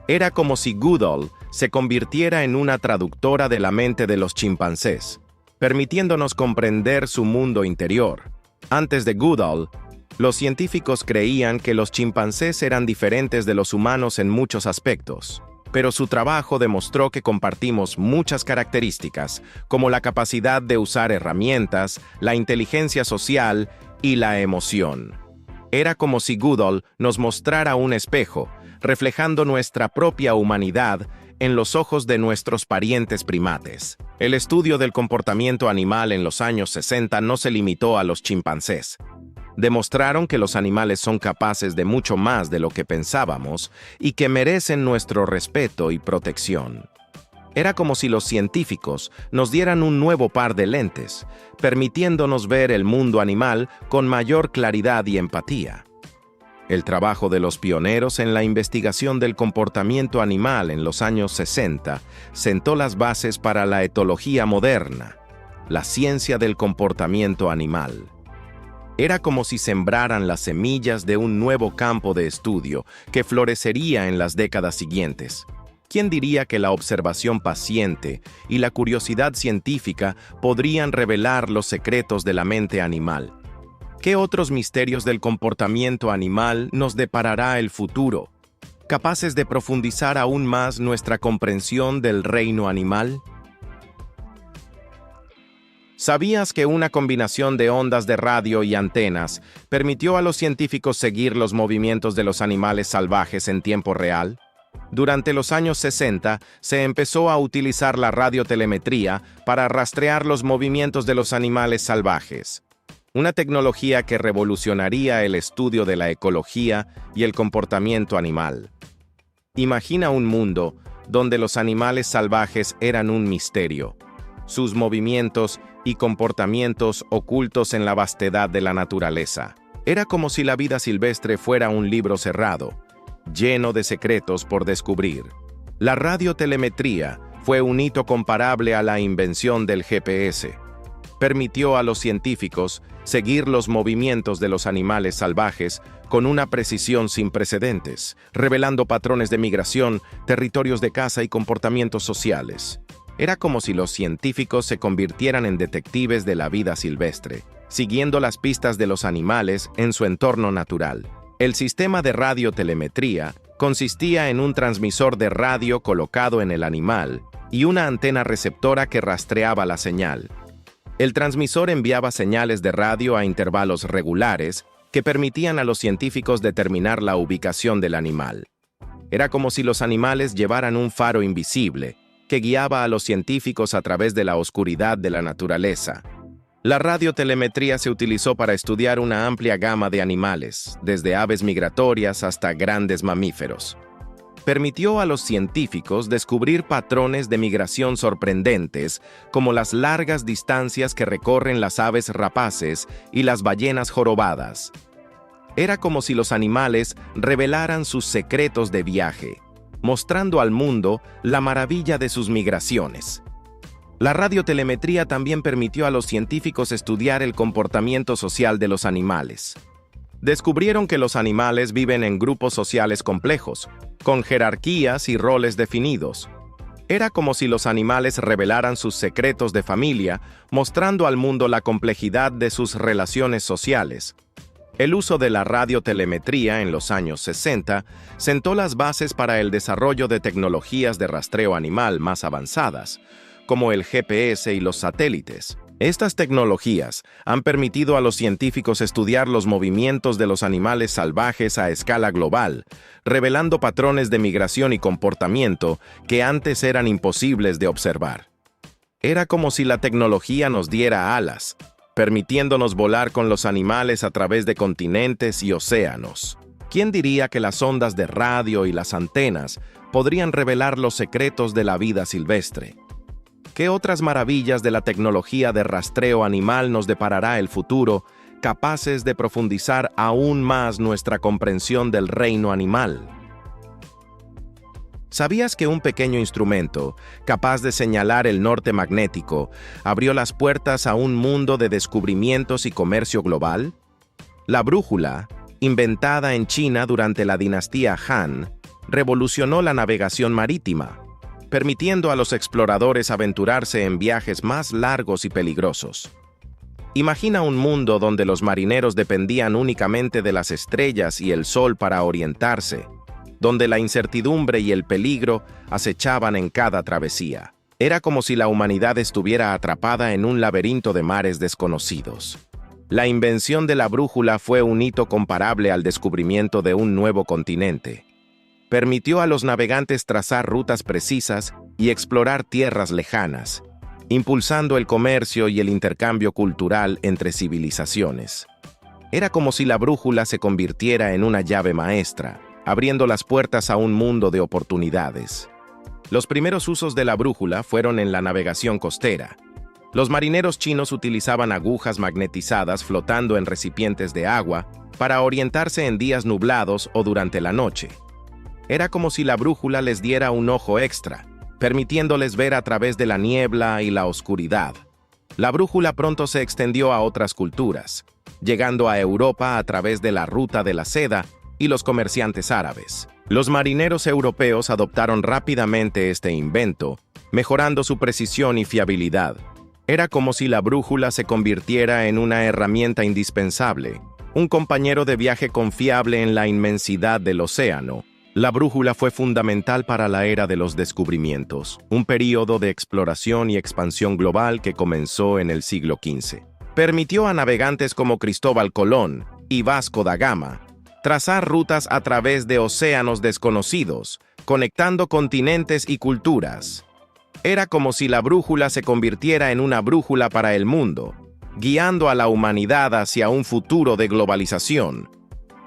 Era como si Goodall se convirtiera en una traductora de la mente de los chimpancés, permitiéndonos comprender su mundo interior. Antes de Goodall, los científicos creían que los chimpancés eran diferentes de los humanos en muchos aspectos, pero su trabajo demostró que compartimos muchas características, como la capacidad de usar herramientas, la inteligencia social y la emoción. Era como si Goodall nos mostrara un espejo, reflejando nuestra propia humanidad en los ojos de nuestros parientes primates. El estudio del comportamiento animal en los años 60 no se limitó a los chimpancés. Demostraron que los animales son capaces de mucho más de lo que pensábamos y que merecen nuestro respeto y protección. Era como si los científicos nos dieran un nuevo par de lentes, permitiéndonos ver el mundo animal con mayor claridad y empatía. El trabajo de los pioneros en la investigación del comportamiento animal en los años 60 sentó las bases para la etología moderna, la ciencia del comportamiento animal. Era como si sembraran las semillas de un nuevo campo de estudio que florecería en las décadas siguientes. ¿Quién diría que la observación paciente y la curiosidad científica podrían revelar los secretos de la mente animal? ¿Qué otros misterios del comportamiento animal nos deparará el futuro, capaces de profundizar aún más nuestra comprensión del reino animal? ¿Sabías que una combinación de ondas de radio y antenas permitió a los científicos seguir los movimientos de los animales salvajes en tiempo real? Durante los años 60 se empezó a utilizar la radiotelemetría para rastrear los movimientos de los animales salvajes, una tecnología que revolucionaría el estudio de la ecología y el comportamiento animal. Imagina un mundo donde los animales salvajes eran un misterio, sus movimientos y comportamientos ocultos en la vastedad de la naturaleza. Era como si la vida silvestre fuera un libro cerrado, lleno de secretos por descubrir. La radiotelemetría fue un hito comparable a la invención del GPS. Permitió a los científicos seguir los movimientos de los animales salvajes con una precisión sin precedentes, revelando patrones de migración, territorios de caza y comportamientos sociales. Era como si los científicos se convirtieran en detectives de la vida silvestre, siguiendo las pistas de los animales en su entorno natural. El sistema de radiotelemetría consistía en un transmisor de radio colocado en el animal y una antena receptora que rastreaba la señal. El transmisor enviaba señales de radio a intervalos regulares que permitían a los científicos determinar la ubicación del animal. Era como si los animales llevaran un faro invisible que guiaba a los científicos a través de la oscuridad de la naturaleza. La radiotelemetría se utilizó para estudiar una amplia gama de animales, desde aves migratorias hasta grandes mamíferos. Permitió a los científicos descubrir patrones de migración sorprendentes, como las largas distancias que recorren las aves rapaces y las ballenas jorobadas. Era como si los animales revelaran sus secretos de viaje, mostrando al mundo la maravilla de sus migraciones. La radiotelemetría también permitió a los científicos estudiar el comportamiento social de los animales. Descubrieron que los animales viven en grupos sociales complejos, con jerarquías y roles definidos. Era como si los animales revelaran sus secretos de familia, mostrando al mundo la complejidad de sus relaciones sociales. El uso de la radiotelemetría en los años 60 sentó las bases para el desarrollo de tecnologías de rastreo animal más avanzadas, como el GPS y los satélites. Estas tecnologías han permitido a los científicos estudiar los movimientos de los animales salvajes a escala global, revelando patrones de migración y comportamiento que antes eran imposibles de observar. Era como si la tecnología nos diera alas, permitiéndonos volar con los animales a través de continentes y océanos. ¿Quién diría que las ondas de radio y las antenas podrían revelar los secretos de la vida silvestre? ¿Qué otras maravillas de la tecnología de rastreo animal nos deparará el futuro, capaces de profundizar aún más nuestra comprensión del reino animal? ¿Sabías que un pequeño instrumento, capaz de señalar el norte magnético, abrió las puertas a un mundo de descubrimientos y comercio global? La brújula, inventada en China durante la dinastía Han, revolucionó la navegación marítima, permitiendo a los exploradores aventurarse en viajes más largos y peligrosos. Imagina un mundo donde los marineros dependían únicamente de las estrellas y el sol para orientarse, donde la incertidumbre y el peligro acechaban en cada travesía. Era como si la humanidad estuviera atrapada en un laberinto de mares desconocidos. La invención de la brújula fue un hito comparable al descubrimiento de un nuevo continente. Permitió a los navegantes trazar rutas precisas y explorar tierras lejanas, impulsando el comercio y el intercambio cultural entre civilizaciones. Era como si la brújula se convirtiera en una llave maestra, abriendo las puertas a un mundo de oportunidades. Los primeros usos de la brújula fueron en la navegación costera. Los marineros chinos utilizaban agujas magnetizadas flotando en recipientes de agua para orientarse en días nublados o durante la noche. Era como si la brújula les diera un ojo extra, permitiéndoles ver a través de la niebla y la oscuridad. La brújula pronto se extendió a otras culturas, llegando a Europa a través de la ruta de la seda y los comerciantes árabes. Los marineros europeos adoptaron rápidamente este invento, mejorando su precisión y fiabilidad. Era como si la brújula se convirtiera en una herramienta indispensable, un compañero de viaje confiable en la inmensidad del océano. La brújula fue fundamental para la era de los descubrimientos, un período de exploración y expansión global que comenzó en el siglo XV. Permitió a navegantes como Cristóbal Colón y Vasco da Gama trazar rutas a través de océanos desconocidos, conectando continentes y culturas. Era como si la brújula se convirtiera en una brújula para el mundo, guiando a la humanidad hacia un futuro de globalización.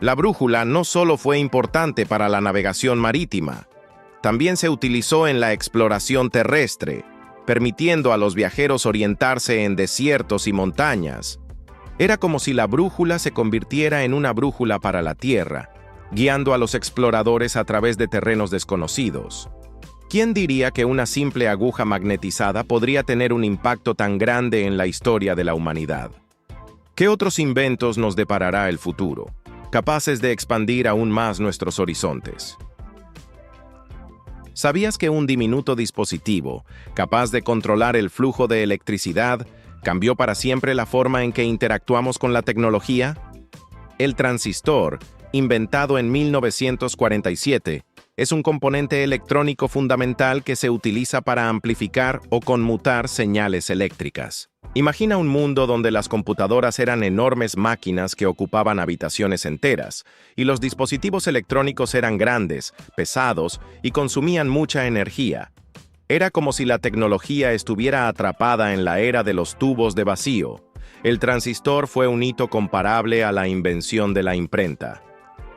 La brújula no solo fue importante para la navegación marítima, también se utilizó en la exploración terrestre, permitiendo a los viajeros orientarse en desiertos y montañas. Era como si la brújula se convirtiera en una brújula para la Tierra, guiando a los exploradores a través de terrenos desconocidos. ¿Quién diría que una simple aguja magnetizada podría tener un impacto tan grande en la historia de la humanidad? ¿Qué otros inventos nos deparará el futuro, capaces de expandir aún más nuestros horizontes? ¿Sabías que un diminuto dispositivo, capaz de controlar el flujo de electricidad, cambió para siempre la forma en que interactuamos con la tecnología? El transistor, inventado en 1947, es un componente electrónico fundamental que se utiliza para amplificar o conmutar señales eléctricas. Imagina un mundo donde las computadoras eran enormes máquinas que ocupaban habitaciones enteras, y los dispositivos electrónicos eran grandes, pesados y consumían mucha energía. Era como si la tecnología estuviera atrapada en la era de los tubos de vacío. El transistor fue un hito comparable a la invención de la imprenta.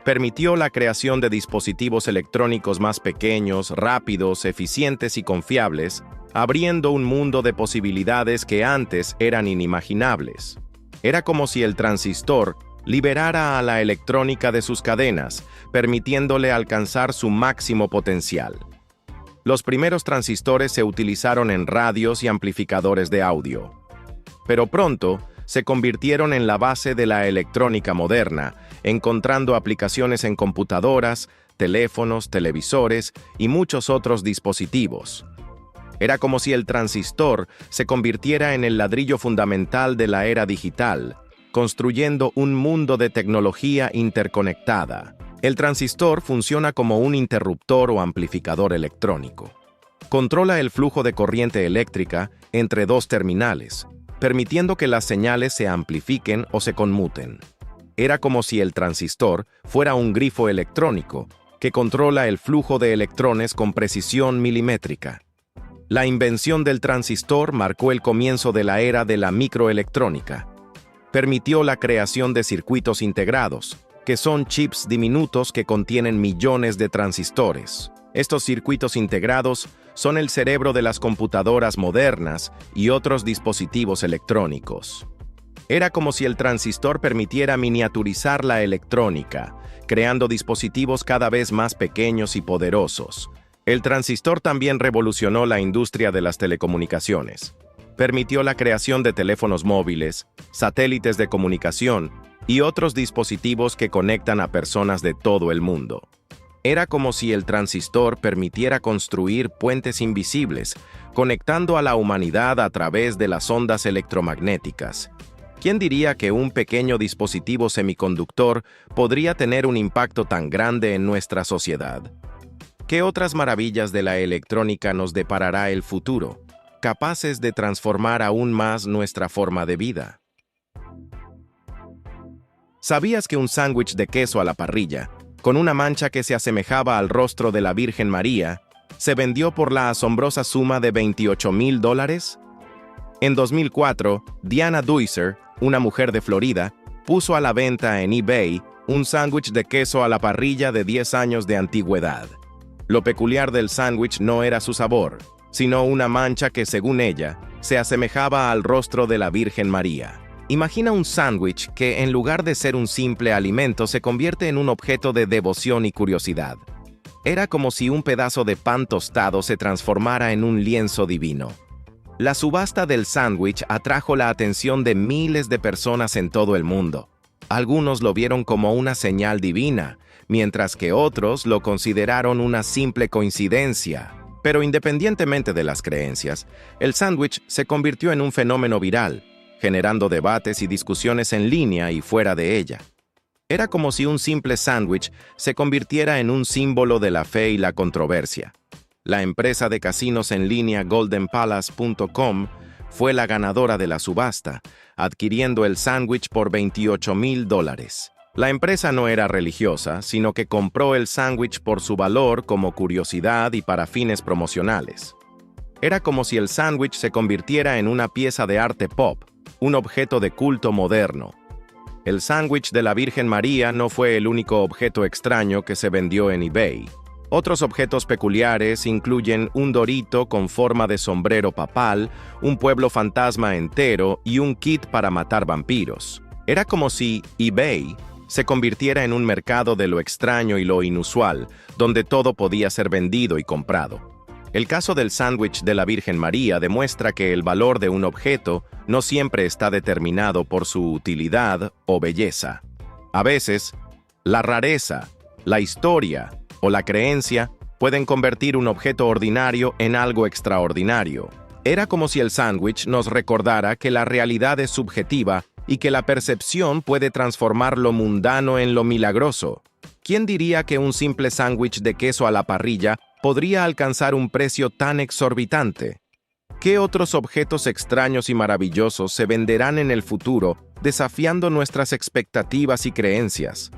Permitió la creación de dispositivos electrónicos más pequeños, rápidos, eficientes y confiables, abriendo un mundo de posibilidades que antes eran inimaginables. Era como si el transistor liberara a la electrónica de sus cadenas, permitiéndole alcanzar su máximo potencial. Los primeros transistores se utilizaron en radios y amplificadores de audio. Pero pronto, se convirtieron en la base de la electrónica moderna, encontrando aplicaciones en computadoras, teléfonos, televisores y muchos otros dispositivos. Era como si el transistor se convirtiera en el ladrillo fundamental de la era digital, construyendo un mundo de tecnología interconectada. El transistor funciona como un interruptor o amplificador electrónico. Controla el flujo de corriente eléctrica entre dos terminales, permitiendo que las señales se amplifiquen o se conmuten. Era como si el transistor fuera un grifo electrónico que controla el flujo de electrones con precisión milimétrica. La invención del transistor marcó el comienzo de la era de la microelectrónica. Permitió la creación de circuitos integrados, que son chips diminutos que contienen millones de transistores. Estos circuitos integrados son el cerebro de las computadoras modernas y otros dispositivos electrónicos. Era como si el transistor permitiera miniaturizar la electrónica, creando dispositivos cada vez más pequeños y poderosos. El transistor también revolucionó la industria de las telecomunicaciones. Permitió la creación de teléfonos móviles, satélites de comunicación y otros dispositivos que conectan a personas de todo el mundo. Era como si el transistor permitiera construir puentes invisibles, conectando a la humanidad a través de las ondas electromagnéticas. ¿Quién diría que un pequeño dispositivo semiconductor podría tener un impacto tan grande en nuestra sociedad? ¿Qué otras maravillas de la electrónica nos deparará el futuro, capaces de transformar aún más nuestra forma de vida? ¿Sabías que un sándwich de queso a la parrilla, con una mancha que se asemejaba al rostro de la Virgen María, se vendió por la asombrosa suma de $28,000? En 2004, Diana Deuser, una mujer de Florida, puso a la venta en eBay un sándwich de queso a la parrilla de 10 años de antigüedad. Lo peculiar del sándwich no era su sabor, sino una mancha que, según ella, se asemejaba al rostro de la Virgen María. Imagina un sándwich que, en lugar de ser un simple alimento, se convierte en un objeto de devoción y curiosidad. Era como si un pedazo de pan tostado se transformara en un lienzo divino. La subasta del sándwich atrajo la atención de miles de personas en todo el mundo. Algunos lo vieron como una señal divina, mientras que otros lo consideraron una simple coincidencia. Pero independientemente de las creencias, el sándwich se convirtió en un fenómeno viral, generando debates y discusiones en línea y fuera de ella. Era como si un simple sándwich se convirtiera en un símbolo de la fe y la controversia. La empresa de casinos en línea GoldenPalace.com fue la ganadora de la subasta, adquiriendo el sándwich por $28,000. La empresa no era religiosa, sino que compró el sándwich por su valor como curiosidad y para fines promocionales. Era como si el sándwich se convirtiera en una pieza de arte pop, un objeto de culto moderno. El sándwich de la Virgen María no fue el único objeto extraño que se vendió en eBay. Otros objetos peculiares incluyen un dorito con forma de sombrero papal, un pueblo fantasma entero y un kit para matar vampiros. Era como si eBay se convirtiera en un mercado de lo extraño y lo inusual, donde todo podía ser vendido y comprado. El caso del sándwich de la Virgen María demuestra que el valor de un objeto no siempre está determinado por su utilidad o belleza. A veces, la rareza, la historia o la creencia pueden convertir un objeto ordinario en algo extraordinario. Era como si el sándwich nos recordara que la realidad es subjetiva y que la percepción puede transformar lo mundano en lo milagroso. ¿Quién diría que un simple sándwich de queso a la parrilla podría alcanzar un precio tan exorbitante? ¿Qué otros objetos extraños y maravillosos se venderán en el futuro, desafiando nuestras expectativas y creencias?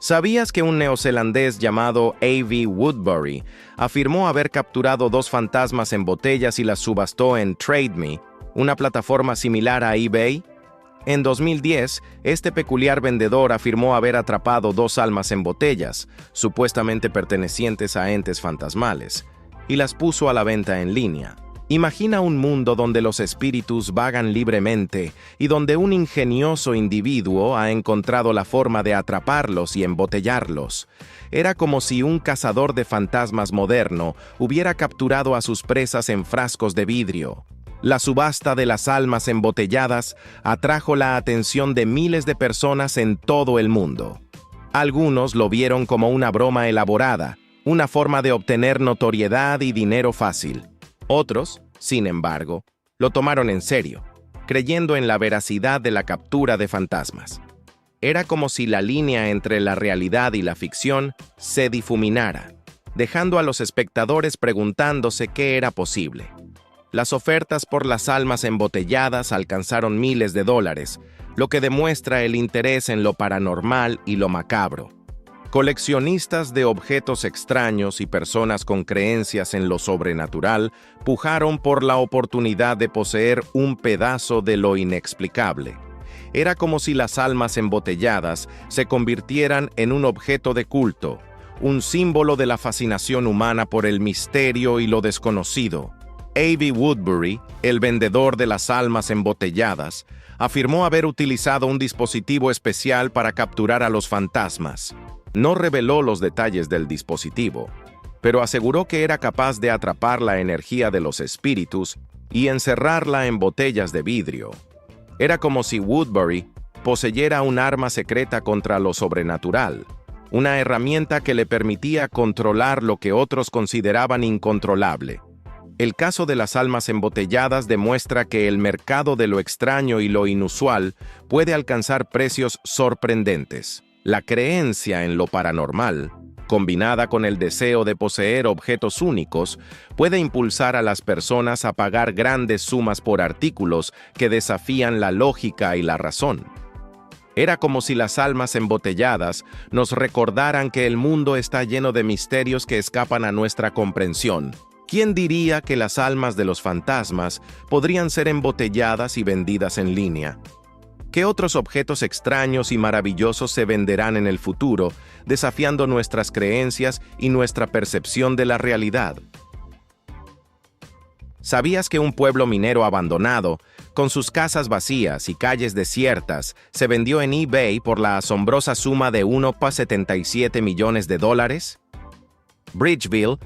¿Sabías que un neozelandés llamado A.V. Woodbury afirmó haber capturado 2 fantasmas en botellas y las subastó en TradeMe, una plataforma similar a eBay? En 2010, este peculiar vendedor afirmó haber atrapado 2 almas en botellas, supuestamente pertenecientes a entes fantasmales, y las puso a la venta en línea. Imagina un mundo donde los espíritus vagan libremente y donde un ingenioso individuo ha encontrado la forma de atraparlos y embotellarlos. Era como si un cazador de fantasmas moderno hubiera capturado a sus presas en frascos de vidrio. La subasta de las almas embotelladas atrajo la atención de miles de personas en todo el mundo. Algunos lo vieron como una broma elaborada, una forma de obtener notoriedad y dinero fácil. Otros, sin embargo, lo tomaron en serio, creyendo en la veracidad de la captura de fantasmas. Era como si la línea entre la realidad y la ficción se difuminara, dejando a los espectadores preguntándose qué era posible. Las ofertas por las almas embotelladas alcanzaron miles de dólares, lo que demuestra el interés en lo paranormal y lo macabro. Coleccionistas de objetos extraños y personas con creencias en lo sobrenatural pujaron por la oportunidad de poseer un pedazo de lo inexplicable. Era como si las almas embotelladas se convirtieran en un objeto de culto, un símbolo de la fascinación humana por el misterio y lo desconocido. A.V. Woodbury, el vendedor de las almas embotelladas, afirmó haber utilizado un dispositivo especial para capturar a los fantasmas. No reveló los detalles del dispositivo, pero aseguró que era capaz de atrapar la energía de los espíritus y encerrarla en botellas de vidrio. Era como si Woodbury poseyera un arma secreta contra lo sobrenatural, una herramienta que le permitía controlar lo que otros consideraban incontrolable. El caso de las almas embotelladas demuestra que el mercado de lo extraño y lo inusual puede alcanzar precios sorprendentes. La creencia en lo paranormal, combinada con el deseo de poseer objetos únicos, puede impulsar a las personas a pagar grandes sumas por artículos que desafían la lógica y la razón. Era como si las almas embotelladas nos recordaran que el mundo está lleno de misterios que escapan a nuestra comprensión. ¿Quién diría que las almas de los fantasmas podrían ser embotelladas y vendidas en línea? ¿Qué otros objetos extraños y maravillosos se venderán en el futuro, desafiando nuestras creencias y nuestra percepción de la realidad? ¿Sabías que un pueblo minero abandonado, con sus casas vacías y calles desiertas, se vendió en eBay por la asombrosa suma de $1,77 millones? Bridgeville,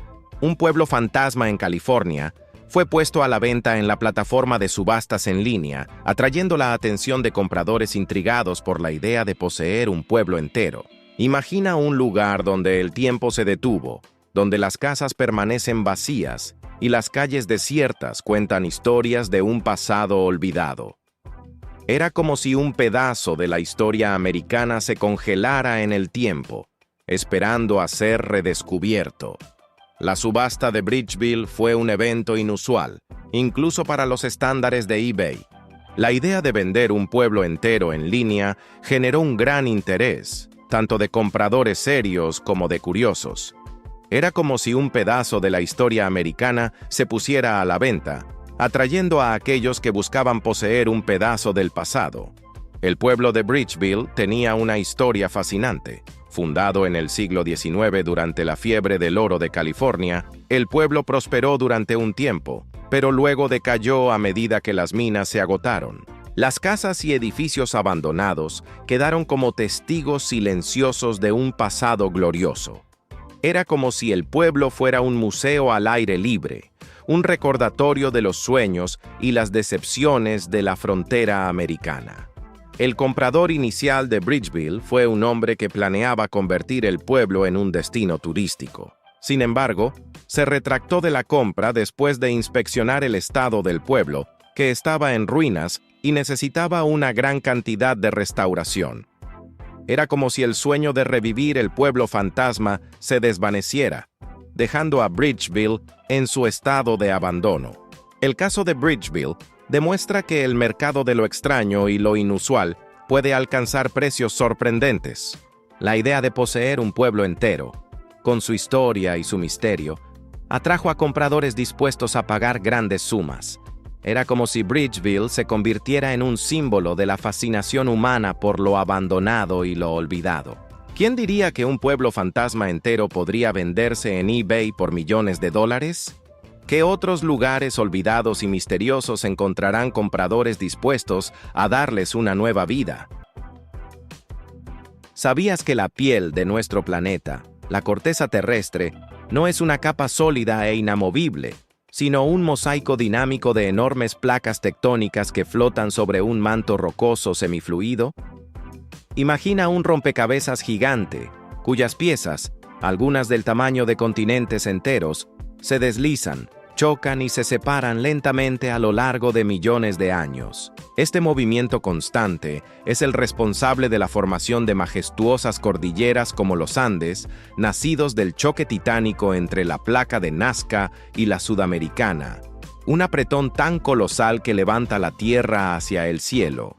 un pueblo fantasma en California, fue puesto a la venta en la plataforma de subastas en línea, atrayendo la atención de compradores intrigados por la idea de poseer un pueblo entero. Imagina un lugar donde el tiempo se detuvo, donde las casas permanecen vacías y las calles desiertas cuentan historias de un pasado olvidado. Era como si un pedazo de la historia americana se congelara en el tiempo, esperando a ser redescubierto. La subasta de Bridgeville fue un evento inusual, incluso para los estándares de eBay. La idea de vender un pueblo entero en línea generó un gran interés, tanto de compradores serios como de curiosos. Era como si un pedazo de la historia americana se pusiera a la venta, atrayendo a aquellos que buscaban poseer un pedazo del pasado. El pueblo de Bridgeville tenía una historia fascinante. Fundado en el siglo XIX durante la fiebre del oro de California, el pueblo prosperó durante un tiempo, pero luego decayó a medida que las minas se agotaron. Las casas y edificios abandonados quedaron como testigos silenciosos de un pasado glorioso. Era como si el pueblo fuera un museo al aire libre, un recordatorio de los sueños y las decepciones de la frontera americana. El comprador inicial de Bridgeville fue un hombre que planeaba convertir el pueblo en un destino turístico. Sin embargo, se retractó de la compra después de inspeccionar el estado del pueblo, que estaba en ruinas y necesitaba una gran cantidad de restauración. Era como si el sueño de revivir el pueblo fantasma se desvaneciera, dejando a Bridgeville en su estado de abandono. El caso de Bridgeville demuestra que el mercado de lo extraño y lo inusual puede alcanzar precios sorprendentes. La idea de poseer un pueblo entero, con su historia y su misterio, atrajo a compradores dispuestos a pagar grandes sumas. Era como si Bridgeville se convirtiera en un símbolo de la fascinación humana por lo abandonado y lo olvidado. ¿Quién diría que un pueblo fantasma entero podría venderse en eBay por millones de dólares? ¿Qué otros lugares olvidados y misteriosos encontrarán compradores dispuestos a darles una nueva vida? ¿Sabías que la piel de nuestro planeta, la corteza terrestre, no es una capa sólida e inamovible, sino un mosaico dinámico de enormes placas tectónicas que flotan sobre un manto rocoso semifluido? Imagina un rompecabezas gigante, cuyas piezas, algunas del tamaño de continentes enteros, se deslizan, chocan y se separan lentamente a lo largo de millones de años. Este movimiento constante es el responsable de la formación de majestuosas cordilleras como los Andes, nacidos del choque titánico entre la placa de Nazca y la sudamericana, un apretón tan colosal que levanta la tierra hacia el cielo.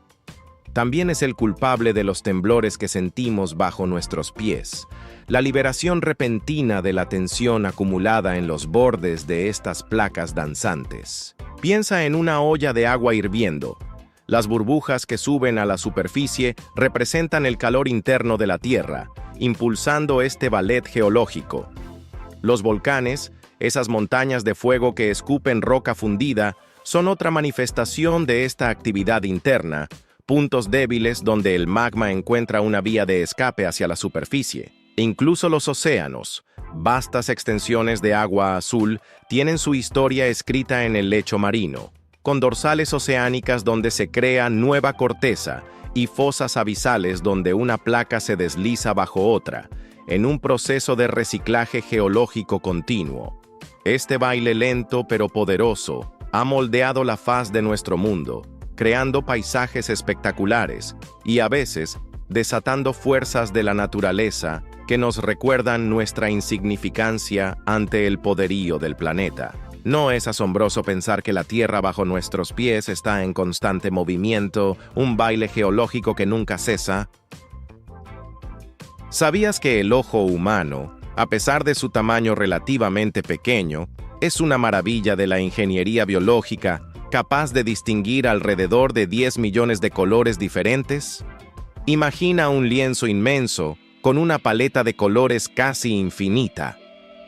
También es el culpable de los temblores que sentimos bajo nuestros pies, la liberación repentina de la tensión acumulada en los bordes de estas placas danzantes. Piensa en una olla de agua hirviendo. Las burbujas que suben a la superficie representan el calor interno de la Tierra, impulsando este ballet geológico. Los volcanes, esas montañas de fuego que escupen roca fundida, son otra manifestación de esta actividad interna, puntos débiles donde el magma encuentra una vía de escape hacia la superficie. Incluso los océanos, vastas extensiones de agua azul, tienen su historia escrita en el lecho marino, con dorsales oceánicas donde se crea nueva corteza y fosas abisales donde una placa se desliza bajo otra, en un proceso de reciclaje geológico continuo. Este baile lento pero poderoso ha moldeado la faz de nuestro mundo, creando paisajes espectaculares y a veces desatando fuerzas de la naturaleza que nos recuerdan nuestra insignificancia ante el poderío del planeta. ¿No es asombroso pensar que la Tierra bajo nuestros pies está en constante movimiento, un baile geológico que nunca cesa? ¿Sabías que el ojo humano, a pesar de su tamaño relativamente pequeño, es una maravilla de la ingeniería biológica, capaz de distinguir alrededor de 10 millones de colores diferentes? Imagina un lienzo inmenso, con una paleta de colores casi infinita,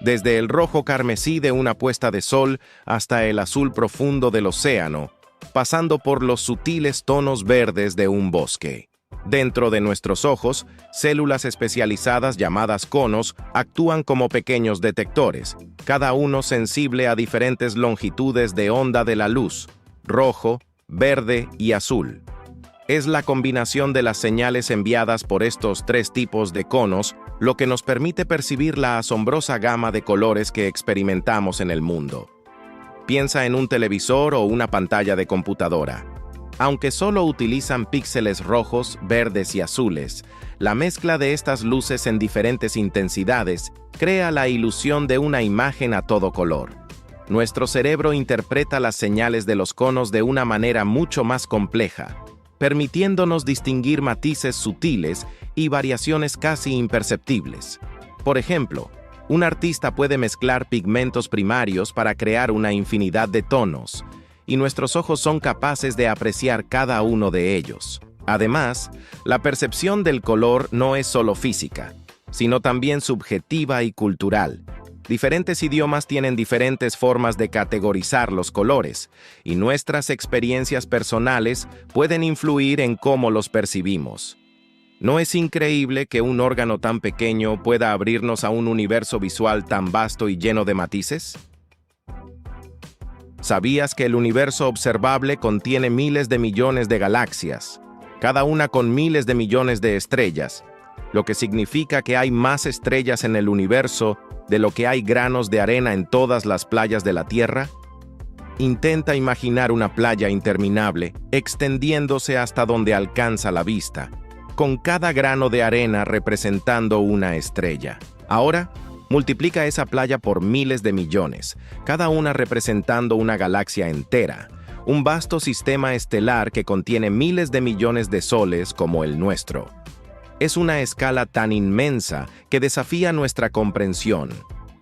desde el rojo carmesí de una puesta de sol hasta el azul profundo del océano, pasando por los sutiles tonos verdes de un bosque. Dentro de nuestros ojos, células especializadas llamadas conos actúan como pequeños detectores, cada uno sensible a diferentes longitudes de onda de la luz, rojo, verde y azul. Es la combinación de las señales enviadas por estos tres tipos de conos lo que nos permite percibir la asombrosa gama de colores que experimentamos en el mundo. Piensa en un televisor o una pantalla de computadora. Aunque solo utilizan píxeles rojos, verdes y azules, la mezcla de estas luces en diferentes intensidades crea la ilusión de una imagen a todo color. Nuestro cerebro interpreta las señales de los conos de una manera mucho más compleja, permitiéndonos distinguir matices sutiles y variaciones casi imperceptibles. Por ejemplo, un artista puede mezclar pigmentos primarios para crear una infinidad de tonos, y nuestros ojos son capaces de apreciar cada uno de ellos. Además, la percepción del color no es solo física, sino también subjetiva y cultural. Diferentes idiomas tienen diferentes formas de categorizar los colores, y nuestras experiencias personales pueden influir en cómo los percibimos. ¿No es increíble que un órgano tan pequeño pueda abrirnos a un universo visual tan vasto y lleno de matices? ¿Sabías que el universo observable contiene miles de millones de galaxias, cada una con miles de millones de estrellas, lo que significa que hay más estrellas en el universo de lo que hay granos de arena en todas las playas de la Tierra? Intenta imaginar una playa interminable, extendiéndose hasta donde alcanza la vista, con cada grano de arena representando una estrella. Ahora, multiplica esa playa por miles de millones, cada una representando una galaxia entera, un vasto sistema estelar que contiene miles de millones de soles como el nuestro. Es una escala tan inmensa que desafía nuestra comprensión.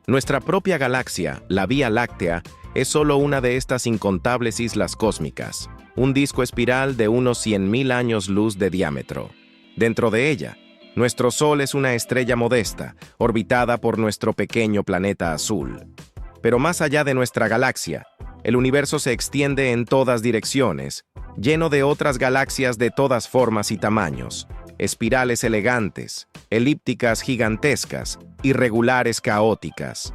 Nuestra propia galaxia, la Vía Láctea, es solo una de estas incontables islas cósmicas, un disco espiral de unos 100.000 años luz de diámetro. Dentro de ella, nuestro Sol es una estrella modesta, orbitada por nuestro pequeño planeta azul. Pero más allá de nuestra galaxia, el universo se extiende en todas direcciones, lleno de otras galaxias de todas formas y tamaños, espirales elegantes, elípticas gigantescas, irregulares caóticas.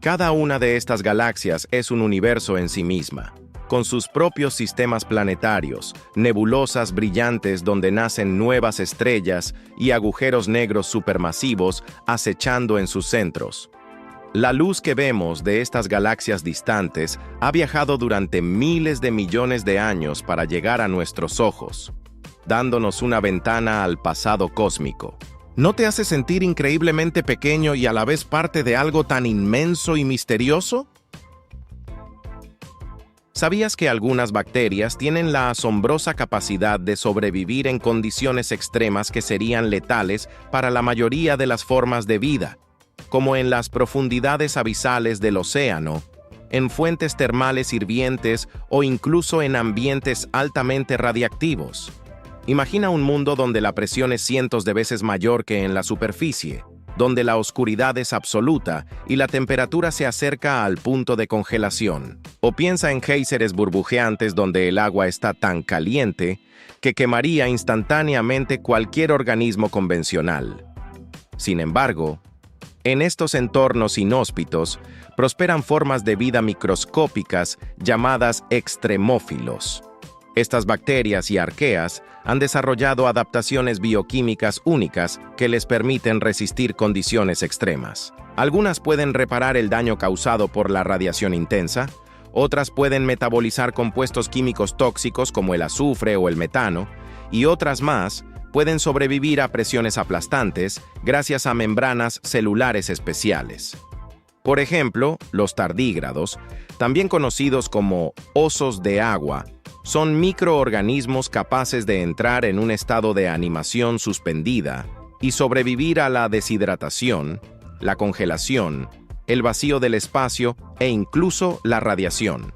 Cada una de estas galaxias es un universo en sí misma, con sus propios sistemas planetarios, nebulosas brillantes donde nacen nuevas estrellas y agujeros negros supermasivos acechando en sus centros. La luz que vemos de estas galaxias distantes ha viajado durante miles de millones de años para llegar a nuestros ojos, dándonos una ventana al pasado cósmico. ¿No te hace sentir increíblemente pequeño y a la vez parte de algo tan inmenso y misterioso? ¿Sabías que algunas bacterias tienen la asombrosa capacidad de sobrevivir en condiciones extremas que serían letales para la mayoría de las formas de vida, como en las profundidades abisales del océano, en fuentes termales hirvientes o incluso en ambientes altamente radiactivos? Imagina un mundo donde la presión es cientos de veces mayor que en la superficie, donde la oscuridad es absoluta y la temperatura se acerca al punto de congelación. O piensa en géiseres burbujeantes donde el agua está tan caliente que quemaría instantáneamente cualquier organismo convencional. Sin embargo, en estos entornos inhóspitos prosperan formas de vida microscópicas llamadas extremófilos. Estas bacterias y arqueas han desarrollado adaptaciones bioquímicas únicas que les permiten resistir condiciones extremas. Algunas pueden reparar el daño causado por la radiación intensa, otras pueden metabolizar compuestos químicos tóxicos como el azufre o el metano, y otras más pueden sobrevivir a presiones aplastantes gracias a membranas celulares especiales. Por ejemplo, los tardígrados, también conocidos como osos de agua, son microorganismos capaces de entrar en un estado de animación suspendida y sobrevivir a la deshidratación, la congelación, el vacío del espacio e incluso la radiación.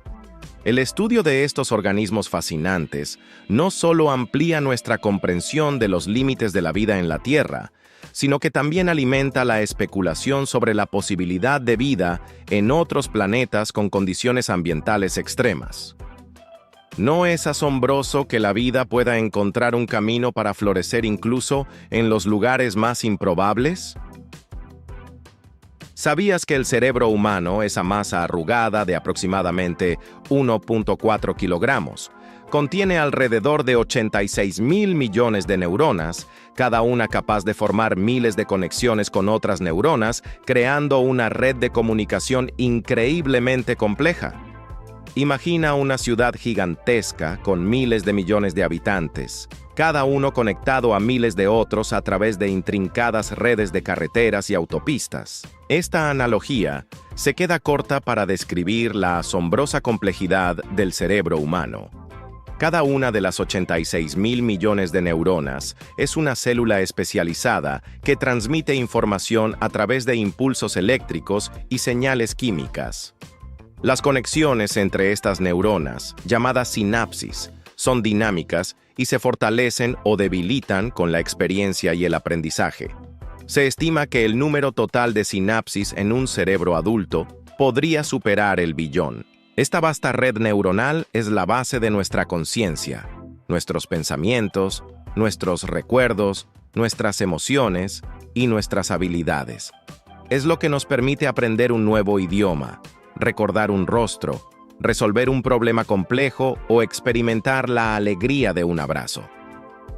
El estudio de estos organismos fascinantes no solo amplía nuestra comprensión de los límites de la vida en la Tierra, sino que también alimenta la especulación sobre la posibilidad de vida en otros planetas con condiciones ambientales extremas. ¿No es asombroso que la vida pueda encontrar un camino para florecer incluso en los lugares más improbables? ¿Sabías que el cerebro humano, esa masa arrugada de aproximadamente 1.4 kilogramos, contiene alrededor de 86.000 millones de neuronas, cada una capaz de formar miles de conexiones con otras neuronas, creando una red de comunicación increíblemente compleja? Imagina una ciudad gigantesca con miles de millones de habitantes, cada uno conectado a miles de otros a través de intrincadas redes de carreteras y autopistas. Esta analogía se queda corta para describir la asombrosa complejidad del cerebro humano. Cada una de las 86.000 millones de neuronas es una célula especializada que transmite información a través de impulsos eléctricos y señales químicas. Las conexiones entre estas neuronas, llamadas sinapsis, son dinámicas y se fortalecen o debilitan con la experiencia y el aprendizaje. Se estima que el número total de sinapsis en un cerebro adulto podría superar el billón. Esta vasta red neuronal es la base de nuestra conciencia, nuestros pensamientos, nuestros recuerdos, nuestras emociones y nuestras habilidades. Es lo que nos permite aprender un nuevo idioma, recordar un rostro, resolver un problema complejo o experimentar la alegría de un abrazo.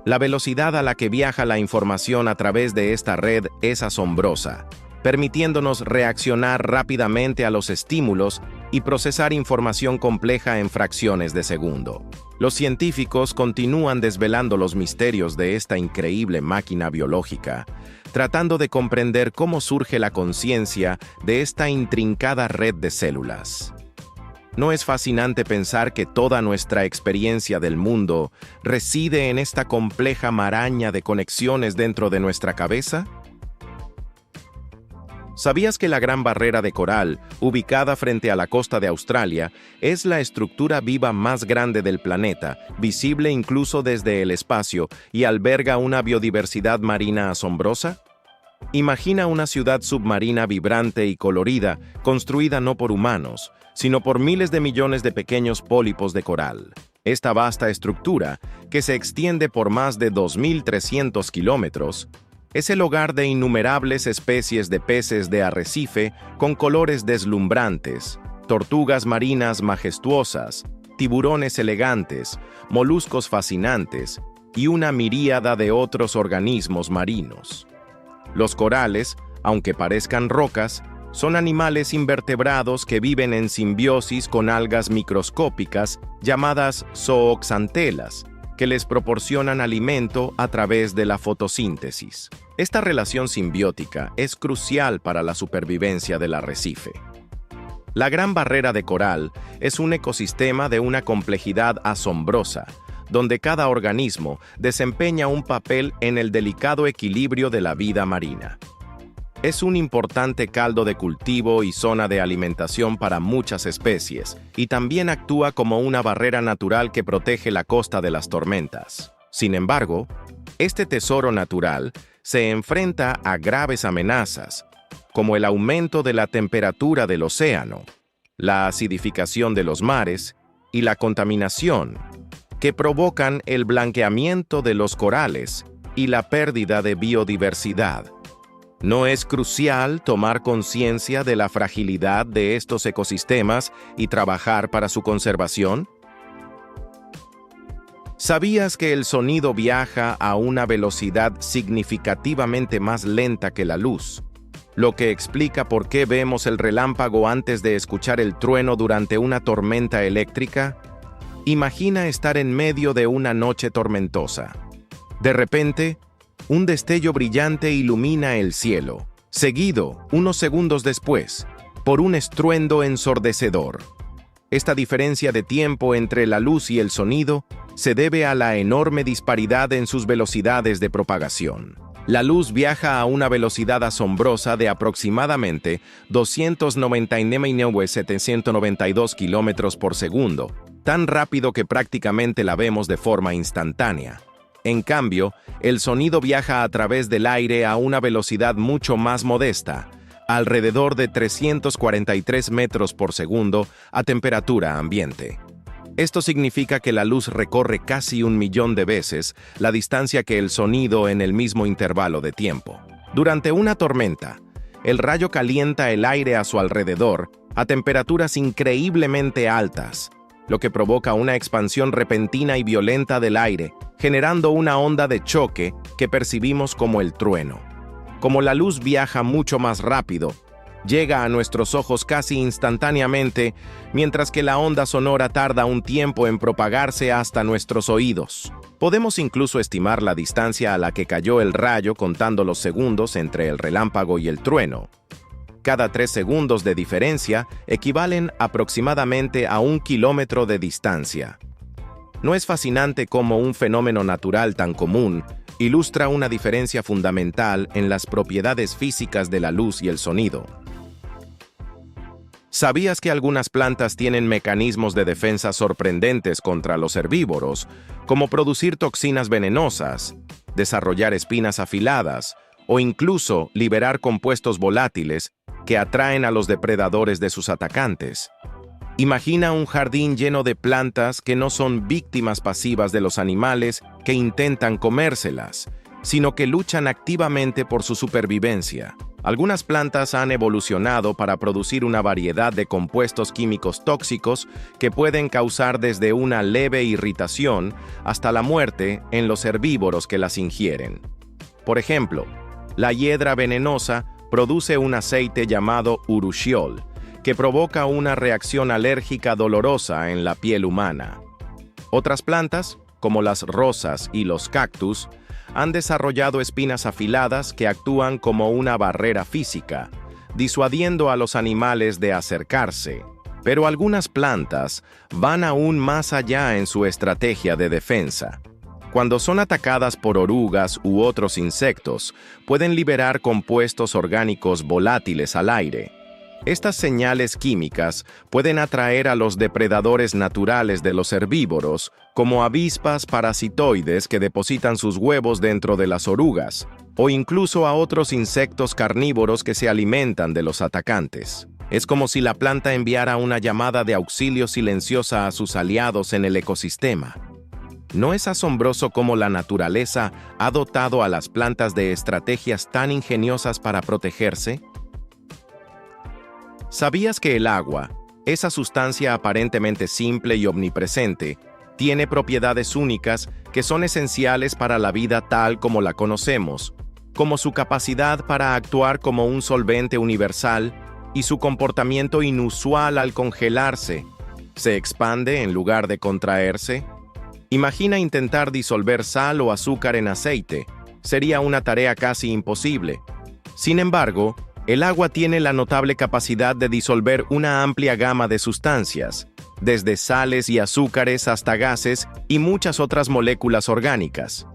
La velocidad a la que viaja la información a través de esta red es asombrosa, permitiéndonos reaccionar rápidamente a los estímulos y procesar información compleja en fracciones de segundo. Los científicos continúan desvelando los misterios de esta increíble máquina biológica, tratando de comprender cómo surge la conciencia de esta intrincada red de células. ¿No es fascinante pensar que toda nuestra experiencia del mundo reside en esta compleja maraña de conexiones dentro de nuestra cabeza? ¿Sabías que la Gran Barrera de Coral, ubicada frente a la costa de Australia, es la estructura viva más grande del planeta, visible incluso desde el espacio, y alberga una biodiversidad marina asombrosa? Imagina una ciudad submarina vibrante y colorida, construida no por humanos, sino por miles de millones de pequeños pólipos de coral. Esta vasta estructura, que se extiende por más de 2.300 kilómetros, es el hogar de innumerables especies de peces de arrecife con colores deslumbrantes, tortugas marinas majestuosas, tiburones elegantes, moluscos fascinantes y una miríada de otros organismos marinos. Los corales, aunque parezcan rocas, son animales invertebrados que viven en simbiosis con algas microscópicas llamadas zooxantelas, que les proporcionan alimento a través de la fotosíntesis. Esta relación simbiótica es crucial para la supervivencia del arrecife. La Gran Barrera de Coral es un ecosistema de una complejidad asombrosa, donde cada organismo desempeña un papel en el delicado equilibrio de la vida marina. Es un importante caldo de cultivo y zona de alimentación para muchas especies, y también actúa como una barrera natural que protege la costa de las tormentas. Sin embargo, este tesoro natural se enfrenta a graves amenazas, como el aumento de la temperatura del océano, la acidificación de los mares y la contaminación, que provocan el blanqueamiento de los corales y la pérdida de biodiversidad. ¿No es crucial tomar conciencia de la fragilidad de estos ecosistemas y trabajar para su conservación? ¿Sabías que el sonido viaja a una velocidad significativamente más lenta que la luz? Lo que explica por qué vemos el relámpago antes de escuchar el trueno durante una tormenta eléctrica. Imagina estar en medio de una noche tormentosa. De repente, un destello brillante ilumina el cielo, seguido, unos segundos después, por un estruendo ensordecedor. Esta diferencia de tiempo entre la luz y el sonido se debe a la enorme disparidad en sus velocidades de propagación. La luz viaja a una velocidad asombrosa de aproximadamente 299.792 kilómetros por segundo, tan rápido que prácticamente la vemos de forma instantánea. En cambio, el sonido viaja a través del aire a una velocidad mucho más modesta, alrededor de 343 metros por segundo a temperatura ambiente. Esto significa que la luz recorre casi 1.000.000 de veces la distancia que el sonido en el mismo intervalo de tiempo. Durante una tormenta, el rayo calienta el aire a su alrededor a temperaturas increíblemente altas, lo que provoca una expansión repentina y violenta del aire, generando una onda de choque que percibimos como el trueno. Como la luz viaja mucho más rápido, llega a nuestros ojos casi instantáneamente, mientras que la onda sonora tarda un tiempo en propagarse hasta nuestros oídos. Podemos incluso estimar la distancia a la que cayó el rayo contando los segundos entre el relámpago y el trueno. Cada 3 segundos de diferencia equivalen aproximadamente a 1 kilómetro de distancia. ¿No es fascinante cómo un fenómeno natural tan común ilustra una diferencia fundamental en las propiedades físicas de la luz y el sonido? ¿Sabías que algunas plantas tienen mecanismos de defensa sorprendentes contra los herbívoros, como producir toxinas venenosas, desarrollar espinas afiladas o incluso liberar compuestos volátiles que atraen a los depredadores de sus atacantes? Imagina un jardín lleno de plantas que no son víctimas pasivas de los animales que intentan comérselas, sino que luchan activamente por su supervivencia. Algunas plantas han evolucionado para producir una variedad de compuestos químicos tóxicos que pueden causar desde una leve irritación hasta la muerte en los herbívoros que las ingieren. Por ejemplo, la hiedra venenosa produce un aceite llamado urushiol, que provoca una reacción alérgica dolorosa en la piel humana. Otras plantas, como las rosas y los cactus, han desarrollado espinas afiladas que actúan como una barrera física, disuadiendo a los animales de acercarse. Pero algunas plantas van aún más allá en su estrategia de defensa. Cuando son atacadas por orugas u otros insectos, pueden liberar compuestos orgánicos volátiles al aire. Estas señales químicas pueden atraer a los depredadores naturales de los herbívoros, como avispas parasitoides que depositan sus huevos dentro de las orugas, o incluso a otros insectos carnívoros que se alimentan de los atacantes. Es como si la planta enviara una llamada de auxilio silenciosa a sus aliados en el ecosistema. ¿No es asombroso cómo la naturaleza ha dotado a las plantas de estrategias tan ingeniosas para protegerse? ¿Sabías que el agua, esa sustancia aparentemente simple y omnipresente, tiene propiedades únicas que son esenciales para la vida tal como la conocemos, como su capacidad para actuar como un solvente universal y su comportamiento inusual al congelarse? ¿Se expande en lugar de contraerse? Imagina intentar disolver sal o azúcar en aceite. Sería una tarea casi imposible. Sin embargo, el agua tiene la notable capacidad de disolver una amplia gama de sustancias, desde sales y azúcares hasta gases y muchas otras moléculas orgánicas.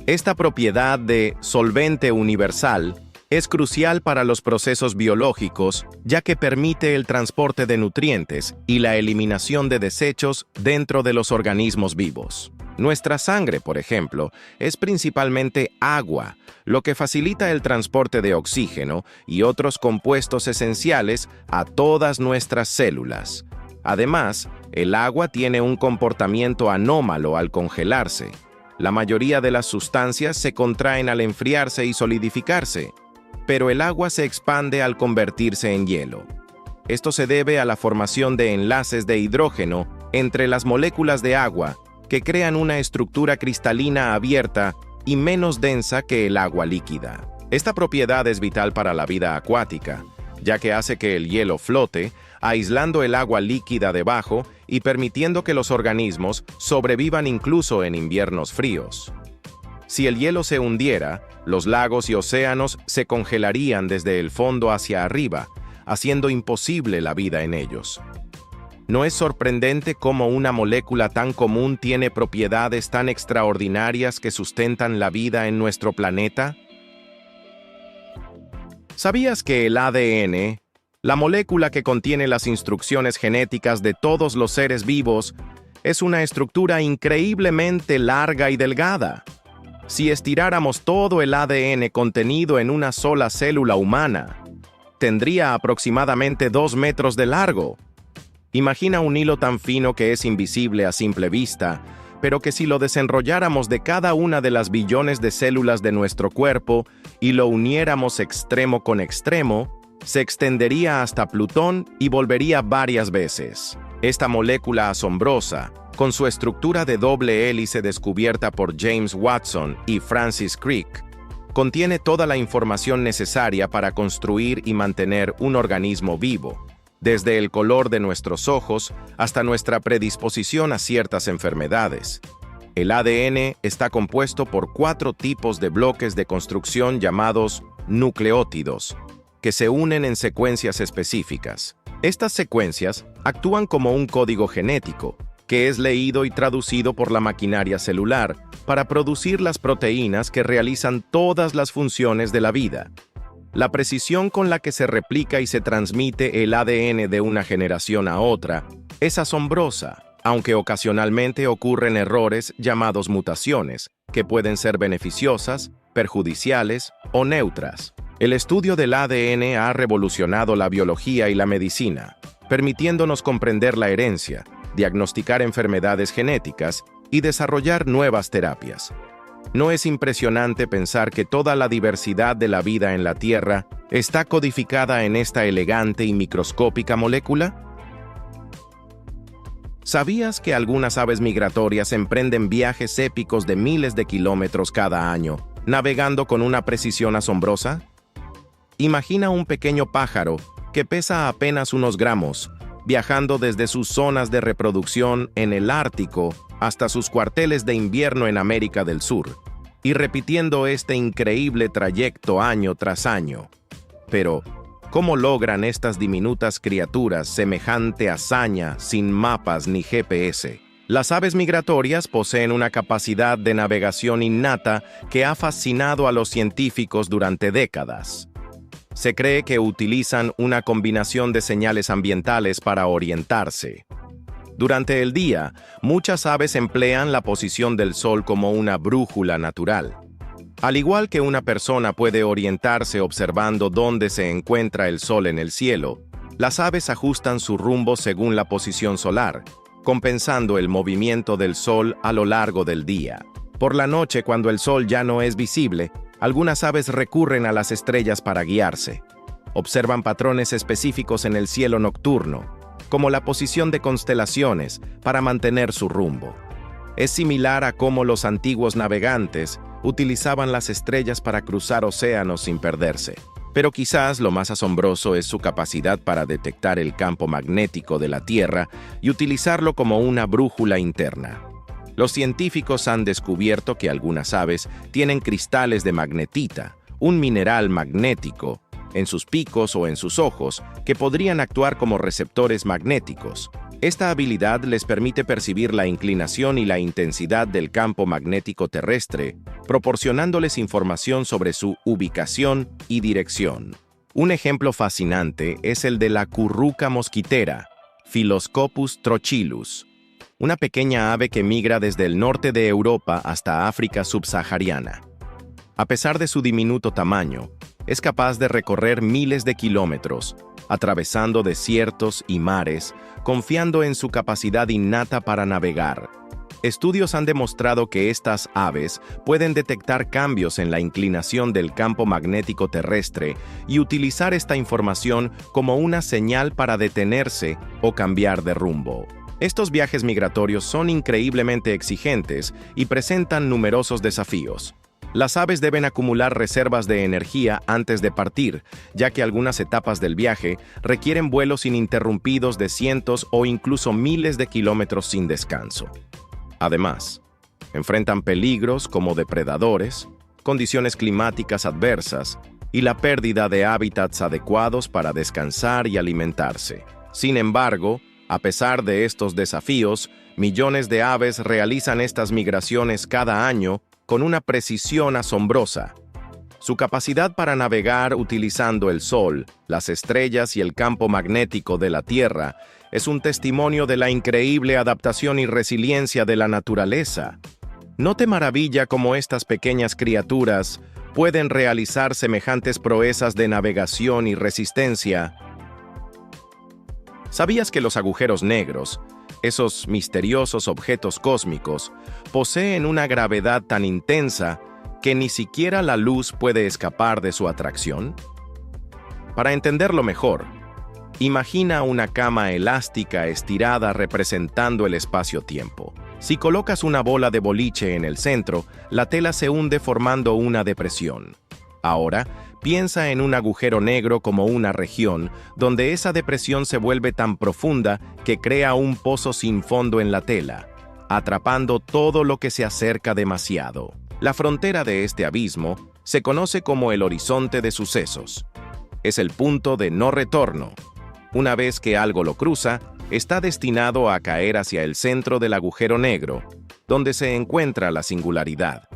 Esta propiedad de solvente universal es crucial para los procesos biológicos, ya que permite el transporte de nutrientes y la eliminación de desechos dentro de los organismos vivos. Nuestra sangre, por ejemplo, es principalmente agua, lo que facilita el transporte de oxígeno y otros compuestos esenciales a todas nuestras células. Además, el agua tiene un comportamiento anómalo al congelarse. La mayoría de las sustancias se contraen al enfriarse y solidificarse, pero el agua se expande al convertirse en hielo. Esto se debe a la formación de enlaces de hidrógeno entre las moléculas de agua que crean una estructura cristalina abierta y menos densa que el agua líquida. Esta propiedad es vital para la vida acuática, ya que hace que el hielo flote, aislando el agua líquida debajo y permitiendo que los organismos sobrevivan incluso en inviernos fríos. Si el hielo se hundiera, los lagos y océanos se congelarían desde el fondo hacia arriba, haciendo imposible la vida en ellos. ¿No es sorprendente cómo una molécula tan común tiene propiedades tan extraordinarias que sustentan la vida en nuestro planeta? ¿Sabías que el ADN, la molécula que contiene las instrucciones genéticas de todos los seres vivos, es una estructura increíblemente larga y delgada? Si estiráramos todo el ADN contenido en una sola célula humana, tendría aproximadamente 2 metros de largo. Imagina un hilo tan fino que es invisible a simple vista, pero que si lo desenrolláramos de cada una de las billones de células de nuestro cuerpo y lo uniéramos extremo con extremo, se extendería hasta Plutón y volvería varias veces. Esta molécula asombrosa, con su estructura de doble hélice descubierta por James Watson y Francis Crick, contiene toda la información necesaria para construir y mantener un organismo vivo, desde el color de nuestros ojos hasta nuestra predisposición a ciertas enfermedades. El ADN está compuesto por 4 tipos de bloques de construcción llamados nucleótidos, que se unen en secuencias específicas. Estas secuencias actúan como un código genético, que es leído y traducido por la maquinaria celular para producir las proteínas que realizan todas las funciones de la vida. La precisión con la que se replica y se transmite el ADN de una generación a otra es asombrosa, aunque ocasionalmente ocurren errores llamados mutaciones, que pueden ser beneficiosas, perjudiciales o neutras. El estudio del ADN ha revolucionado la biología y la medicina, permitiéndonos comprender la herencia, diagnosticar enfermedades genéticas y desarrollar nuevas terapias. ¿No es impresionante pensar que toda la diversidad de la vida en la Tierra está codificada en esta elegante y microscópica molécula? ¿Sabías que algunas aves migratorias emprenden viajes épicos de miles de kilómetros cada año, navegando con una precisión asombrosa? Imagina un pequeño pájaro que pesa apenas unos gramos, viajando desde sus zonas de reproducción en el Ártico hasta sus cuarteles de invierno en América del Sur, y repitiendo este increíble trayecto año tras año. Pero, ¿cómo logran estas diminutas criaturas semejante hazaña sin mapas ni GPS? Las aves migratorias poseen una capacidad de navegación innata que ha fascinado a los científicos durante décadas. Se cree que utilizan una combinación de señales ambientales para orientarse. Durante el día, muchas aves emplean la posición del sol como una brújula natural. Al igual que una persona puede orientarse observando dónde se encuentra el sol en el cielo, las aves ajustan su rumbo según la posición solar, compensando el movimiento del sol a lo largo del día. Por la noche, cuando el sol ya no es visible, algunas aves recurren a las estrellas para guiarse. Observan patrones específicos en el cielo nocturno, como la posición de constelaciones, para mantener su rumbo. Es similar a cómo los antiguos navegantes utilizaban las estrellas para cruzar océanos sin perderse. Pero quizás lo más asombroso es su capacidad para detectar el campo magnético de la Tierra y utilizarlo como una brújula interna. Los científicos han descubierto que algunas aves tienen cristales de magnetita, un mineral magnético, en sus picos o en sus ojos, que podrían actuar como receptores magnéticos. Esta habilidad les permite percibir la inclinación y la intensidad del campo magnético terrestre, proporcionándoles información sobre su ubicación y dirección. Un ejemplo fascinante es el de la curruca mosquitera, Phylloscopus trochilus, una pequeña ave que migra desde el norte de Europa hasta África subsahariana. A pesar de su diminuto tamaño, es capaz de recorrer miles de kilómetros, atravesando desiertos y mares, confiando en su capacidad innata para navegar. Estudios han demostrado que estas aves pueden detectar cambios en la inclinación del campo magnético terrestre y utilizar esta información como una señal para detenerse o cambiar de rumbo. Estos viajes migratorios son increíblemente exigentes y presentan numerosos desafíos. Las aves deben acumular reservas de energía antes de partir, ya que algunas etapas del viaje requieren vuelos ininterrumpidos de cientos o incluso miles de kilómetros sin descanso. Además, enfrentan peligros como depredadores, condiciones climáticas adversas y la pérdida de hábitats adecuados para descansar y alimentarse. Sin embargo, a pesar de estos desafíos, millones de aves realizan estas migraciones cada año con una precisión asombrosa. Su capacidad para navegar utilizando el sol, las estrellas y el campo magnético de la Tierra es un testimonio de la increíble adaptación y resiliencia de la naturaleza. ¿No te maravilla cómo estas pequeñas criaturas pueden realizar semejantes proezas de navegación y resistencia? ¿Sabías que los agujeros negros, esos misteriosos objetos cósmicos, poseen una gravedad tan intensa que ni siquiera la luz puede escapar de su atracción? Para entenderlo mejor, imagina una cama elástica estirada representando el espacio-tiempo. Si colocas una bola de boliche en el centro, la tela se hunde formando una depresión. Ahora, piensa en un agujero negro como una región donde esa depresión se vuelve tan profunda que crea un pozo sin fondo en la tela, atrapando todo lo que se acerca demasiado. La frontera de este abismo se conoce como el horizonte de sucesos. Es el punto de no retorno. Una vez que algo lo cruza, está destinado a caer hacia el centro del agujero negro, donde se encuentra la singularidad.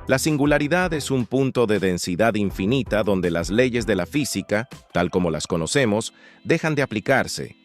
La singularidad es un punto de densidad infinita donde las leyes de la física, tal como las conocemos, dejan de aplicarse.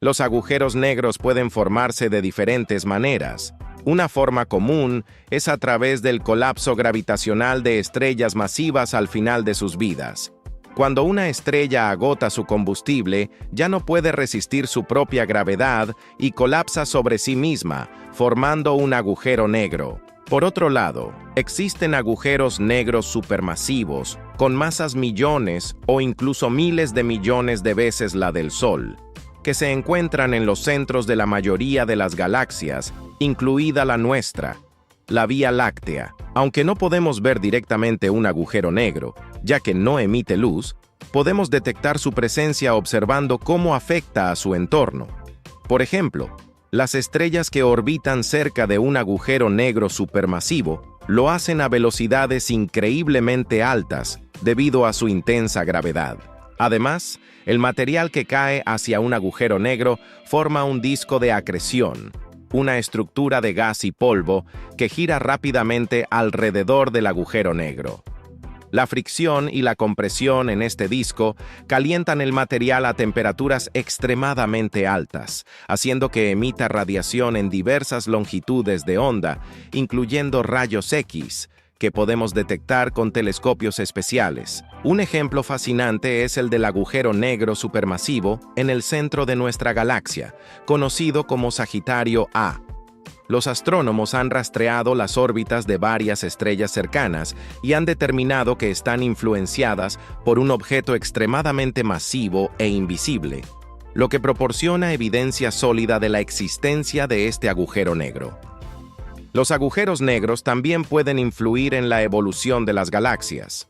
Los agujeros negros pueden formarse de diferentes maneras. Una forma común es a través del colapso gravitacional de estrellas masivas al final de sus vidas. Cuando una estrella agota su combustible, ya no puede resistir su propia gravedad y colapsa sobre sí misma, formando un agujero negro. Por otro lado, existen agujeros negros supermasivos, con masas millones o incluso miles de millones de veces la del Sol, que se encuentran en los centros de la mayoría de las galaxias, incluida la nuestra, la Vía Láctea. Aunque no podemos ver directamente un agujero negro, ya que no emite luz, podemos detectar su presencia observando cómo afecta a su entorno. Por ejemplo, las estrellas que orbitan cerca de un agujero negro supermasivo lo hacen a velocidades increíblemente altas debido a su intensa gravedad. Además, el material que cae hacia un agujero negro forma un disco de acreción, una estructura de gas y polvo que gira rápidamente alrededor del agujero negro. La fricción y la compresión en este disco calientan el material a temperaturas extremadamente altas, haciendo que emita radiación en diversas longitudes de onda, incluyendo rayos X, que podemos detectar con telescopios especiales. Un ejemplo fascinante es el del agujero negro supermasivo en el centro de nuestra galaxia, conocido como Sagitario A. Los astrónomos han rastreado las órbitas de varias estrellas cercanas y han determinado que están influenciadas por un objeto extremadamente masivo e invisible, lo que proporciona evidencia sólida de la existencia de este agujero negro. Los agujeros negros también pueden influir en la evolución de las galaxias.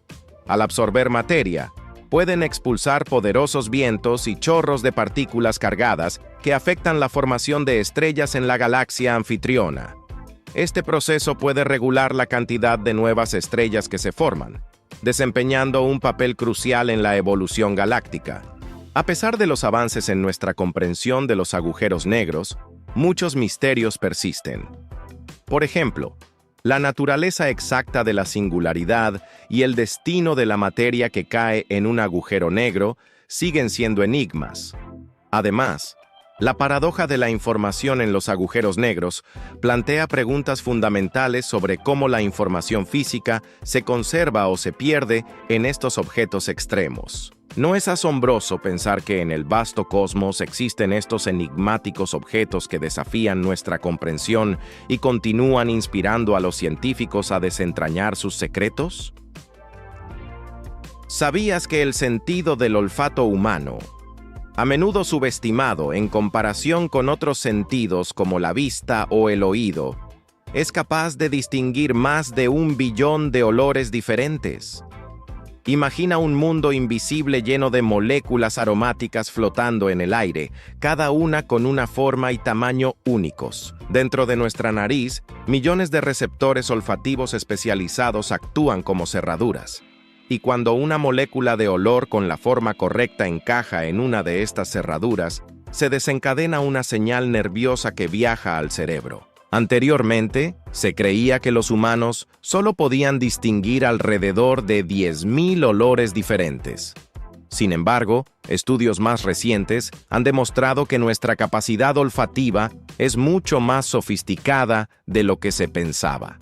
Al absorber materia, pueden expulsar poderosos vientos y chorros de partículas cargadas que afectan la formación de estrellas en la galaxia anfitriona. Este proceso puede regular la cantidad de nuevas estrellas que se forman, desempeñando un papel crucial en la evolución galáctica. A pesar de los avances en nuestra comprensión de los agujeros negros, muchos misterios persisten. Por ejemplo, la naturaleza exacta de la singularidad y el destino de la materia que cae en un agujero negro siguen siendo enigmas. Además, la paradoja de la información en los agujeros negros plantea preguntas fundamentales sobre cómo la información física se conserva o se pierde en estos objetos extremos. ¿No es asombroso pensar que en el vasto cosmos existen estos enigmáticos objetos que desafían nuestra comprensión y continúan inspirando a los científicos a desentrañar sus secretos? ¿Sabías que el sentido del olfato humano, a menudo subestimado en comparación con otros sentidos como la vista o el oído, es capaz de distinguir más de 1 billón de olores diferentes? Imagina un mundo invisible lleno de moléculas aromáticas flotando en el aire, cada una con una forma y tamaño únicos. Dentro de nuestra nariz, millones de receptores olfativos especializados actúan como cerraduras. Y cuando una molécula de olor con la forma correcta encaja en una de estas cerraduras, se desencadena una señal nerviosa que viaja al cerebro. Anteriormente, se creía que los humanos solo podían distinguir alrededor de 10.000 olores diferentes. Sin embargo, estudios más recientes han demostrado que nuestra capacidad olfativa es mucho más sofisticada de lo que se pensaba.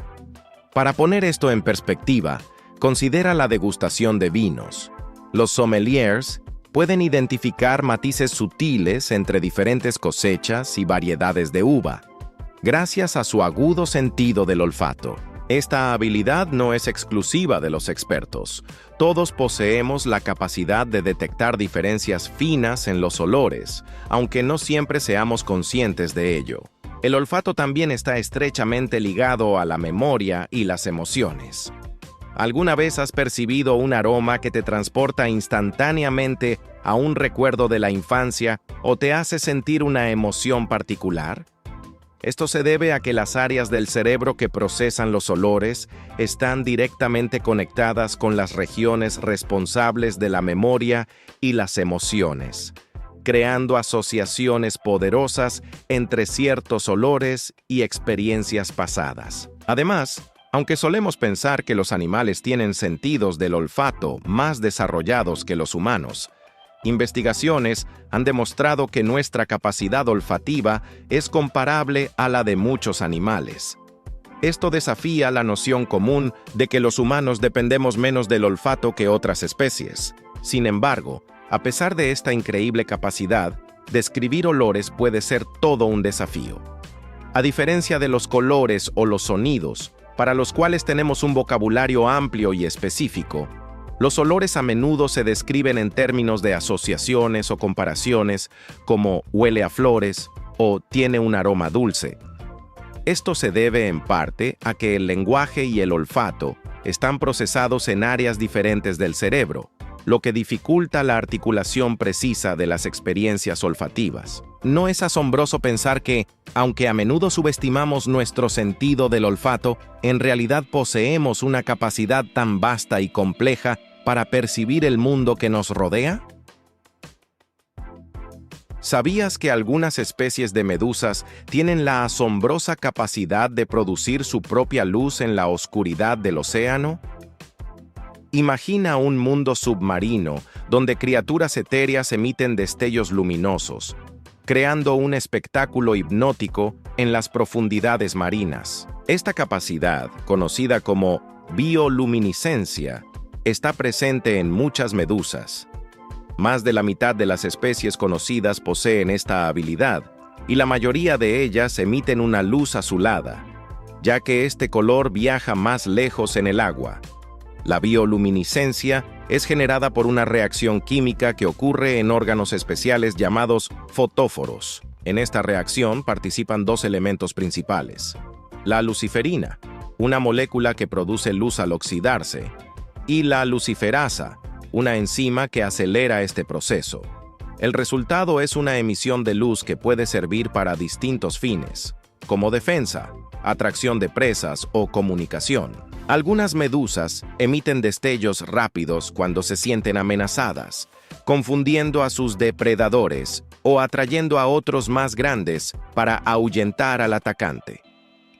Para poner esto en perspectiva, considera la degustación de vinos. Los sommeliers pueden identificar matices sutiles entre diferentes cosechas y variedades de uva, gracias a su agudo sentido del olfato. Esta habilidad no es exclusiva de los expertos. Todos poseemos la capacidad de detectar diferencias finas en los olores, aunque no siempre seamos conscientes de ello. El olfato también está estrechamente ligado a la memoria y las emociones. ¿Alguna vez has percibido un aroma que te transporta instantáneamente a un recuerdo de la infancia o te hace sentir una emoción particular? Esto se debe a que las áreas del cerebro que procesan los olores están directamente conectadas con las regiones responsables de la memoria y las emociones, creando asociaciones poderosas entre ciertos olores y experiencias pasadas. Además, aunque solemos pensar que los animales tienen sentidos del olfato más desarrollados que los humanos, investigaciones han demostrado que nuestra capacidad olfativa es comparable a la de muchos animales. Esto desafía la noción común de que los humanos dependemos menos del olfato que otras especies. Sin embargo, a pesar de esta increíble capacidad, describir olores puede ser todo un desafío. A diferencia de los colores o los sonidos, para los cuales tenemos un vocabulario amplio y específico, los olores a menudo se describen en términos de asociaciones o comparaciones como huele a flores o tiene un aroma dulce. Esto se debe en parte a que el lenguaje y el olfato están procesados en áreas diferentes del cerebro, lo que dificulta la articulación precisa de las experiencias olfativas. No es asombroso pensar que, aunque a menudo subestimamos nuestro sentido del olfato, en realidad poseemos una capacidad tan vasta y compleja para percibir el mundo que nos rodea. ¿Sabías que algunas especies de medusas tienen la asombrosa capacidad de producir su propia luz en la oscuridad del océano? Imagina un mundo submarino donde criaturas etéreas emiten destellos luminosos, creando un espectáculo hipnótico en las profundidades marinas. Esta capacidad, conocida como bioluminiscencia, está presente en muchas medusas. Más de la mitad de las especies conocidas poseen esta habilidad, y la mayoría de ellas emiten una luz azulada, ya que este color viaja más lejos en el agua. La bioluminiscencia es generada por una reacción química que ocurre en órganos especiales llamados fotóforos. En esta reacción participan dos elementos principales: la luciferina, una molécula que produce luz al oxidarse, y la luciferasa, una enzima que acelera este proceso. El resultado es una emisión de luz que puede servir para distintos fines, como defensa, atracción de presas o comunicación. Algunas medusas emiten destellos rápidos cuando se sienten amenazadas, confundiendo a sus depredadores o atrayendo a otros más grandes para ahuyentar al atacante.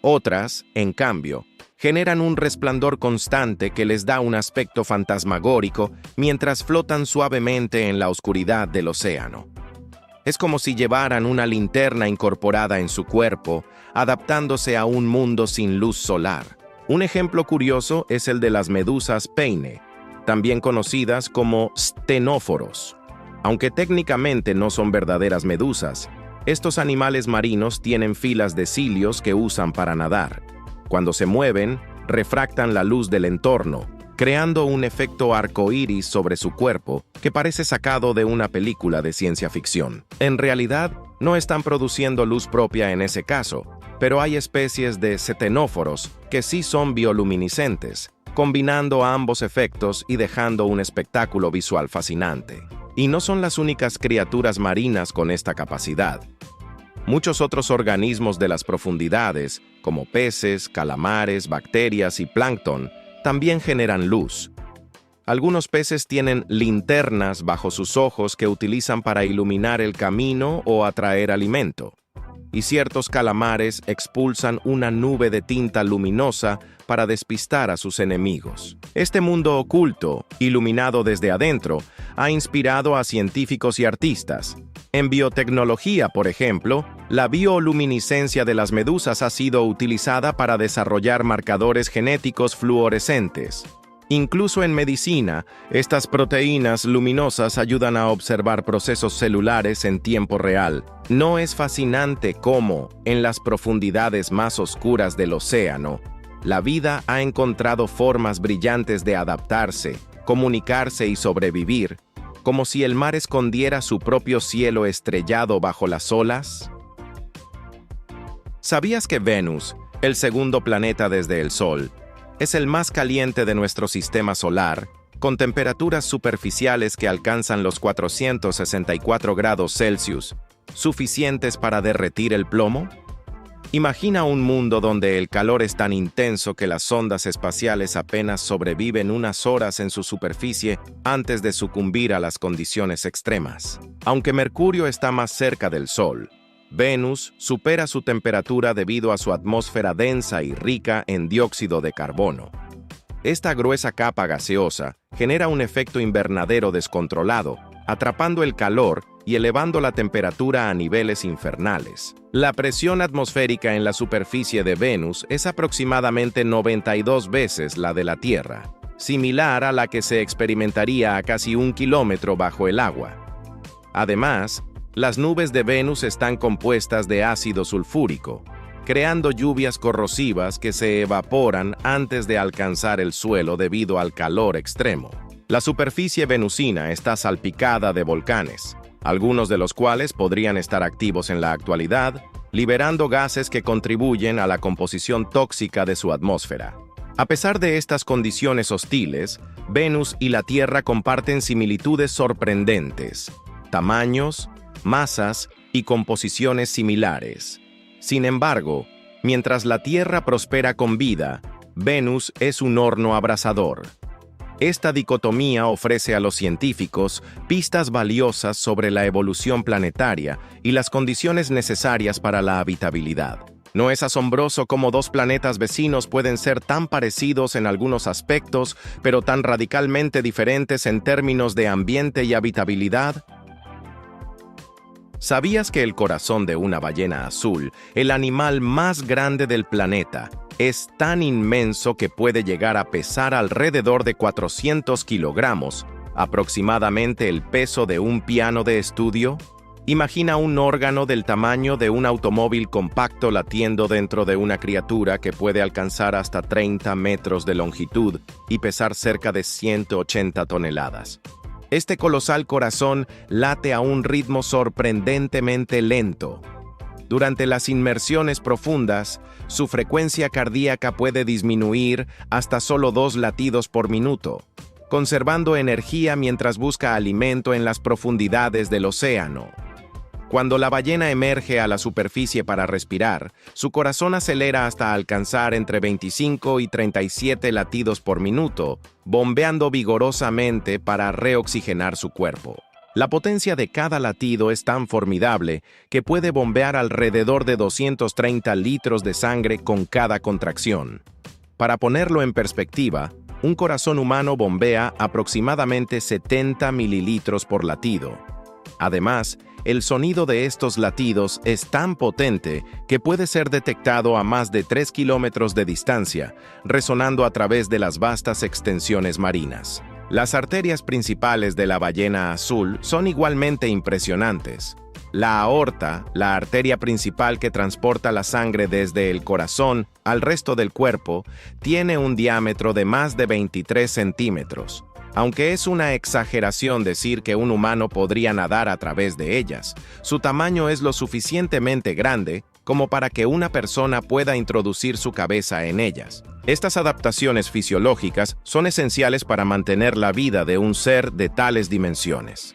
Otras, en cambio, generan un resplandor constante que les da un aspecto fantasmagórico mientras flotan suavemente en la oscuridad del océano. Es como si llevaran una linterna incorporada en su cuerpo, adaptándose a un mundo sin luz solar. Un ejemplo curioso es el de las medusas peine, también conocidas como ctenóforos. Aunque técnicamente no son verdaderas medusas, estos animales marinos tienen filas de cilios que usan para nadar. Cuando se mueven, refractan la luz del entorno, creando un efecto arcoíris sobre su cuerpo que parece sacado de una película de ciencia ficción. En realidad, no están produciendo luz propia en ese caso, pero hay especies de ctenóforos que sí son bioluminiscentes, combinando ambos efectos y dejando un espectáculo visual fascinante. Y no son las únicas criaturas marinas con esta capacidad. Muchos otros organismos de las profundidades, como peces, calamares, bacterias y plancton, también generan luz. Algunos peces tienen linternas bajo sus ojos que utilizan para iluminar el camino o atraer alimento. Y ciertos calamares expulsan una nube de tinta luminosa para despistar a sus enemigos. Este mundo oculto, iluminado desde adentro, ha inspirado a científicos y artistas. En biotecnología, por ejemplo, la bioluminiscencia de las medusas ha sido utilizada para desarrollar marcadores genéticos fluorescentes. Incluso en medicina, estas proteínas luminosas ayudan a observar procesos celulares en tiempo real. ¿No es fascinante cómo, en las profundidades más oscuras del océano, la vida ha encontrado formas brillantes de adaptarse, comunicarse y sobrevivir, como si el mar escondiera su propio cielo estrellado bajo las olas? ¿Sabías que Venus, el segundo planeta desde el Sol, es el más caliente de nuestro sistema solar, con temperaturas superficiales que alcanzan los 464 grados Celsius, suficientes para derretir el plomo? Imagina un mundo donde el calor es tan intenso que las sondas espaciales apenas sobreviven unas horas en su superficie antes de sucumbir a las condiciones extremas. Aunque Mercurio está más cerca del Sol, Venus supera su temperatura debido a su atmósfera densa y rica en dióxido de carbono. Esta gruesa capa gaseosa genera un efecto invernadero descontrolado, atrapando el calor y elevando la temperatura a niveles infernales. La presión atmosférica en la superficie de Venus es aproximadamente 92 veces la de la Tierra. similar a la que se experimentaría a casi 1 kilómetro bajo el agua. Además, las nubes de Venus están compuestas de ácido sulfúrico, creando lluvias corrosivas que se evaporan antes de alcanzar el suelo debido al calor extremo. La superficie venusina está salpicada de volcanes, algunos de los cuales podrían estar activos en la actualidad, liberando gases que contribuyen a la composición tóxica de su atmósfera. A pesar de estas condiciones hostiles, Venus y la Tierra comparten similitudes sorprendentes, tamaños, masas y composiciones similares. Sin embargo, mientras la Tierra prospera con vida, Venus es un horno abrasador. Esta dicotomía ofrece a los científicos pistas valiosas sobre la evolución planetaria y las condiciones necesarias para la habitabilidad. ¿No es asombroso cómo dos planetas vecinos pueden ser tan parecidos en algunos aspectos, pero tan radicalmente diferentes en términos de ambiente y habitabilidad? ¿Sabías que el corazón de una ballena azul, el animal más grande del planeta, es tan inmenso que puede llegar a pesar alrededor de 400 kilogramos, aproximadamente el peso de un piano de estudio? Imagina un órgano del tamaño de un automóvil compacto latiendo dentro de una criatura que puede alcanzar hasta 30 metros de longitud y pesar cerca de 180 toneladas. Este colosal corazón late a un ritmo sorprendentemente lento. Durante las inmersiones profundas, su frecuencia cardíaca puede disminuir hasta solo 2 latidos por minuto, conservando energía mientras busca alimento en las profundidades del océano. Cuando la ballena emerge a la superficie para respirar, su corazón acelera hasta alcanzar entre 25 y 37 latidos por minuto, bombeando vigorosamente para reoxigenar su cuerpo. La potencia de cada latido es tan formidable que puede bombear alrededor de 230 litros de sangre con cada contracción. Para ponerlo en perspectiva, un corazón humano bombea aproximadamente 70 mililitros por latido. Además, el sonido de estos latidos es tan potente que puede ser detectado a más de 3 kilómetros de distancia, resonando a través de las vastas extensiones marinas. Las arterias principales de la ballena azul son igualmente impresionantes. La aorta, la arteria principal que transporta la sangre desde el corazón al resto del cuerpo, tiene un diámetro de más de 23 centímetros. Aunque es una exageración decir que un humano podría nadar a través de ellas, su tamaño es lo suficientemente grande como para que una persona pueda introducir su cabeza en ellas. Estas adaptaciones fisiológicas son esenciales para mantener la vida de un ser de tales dimensiones.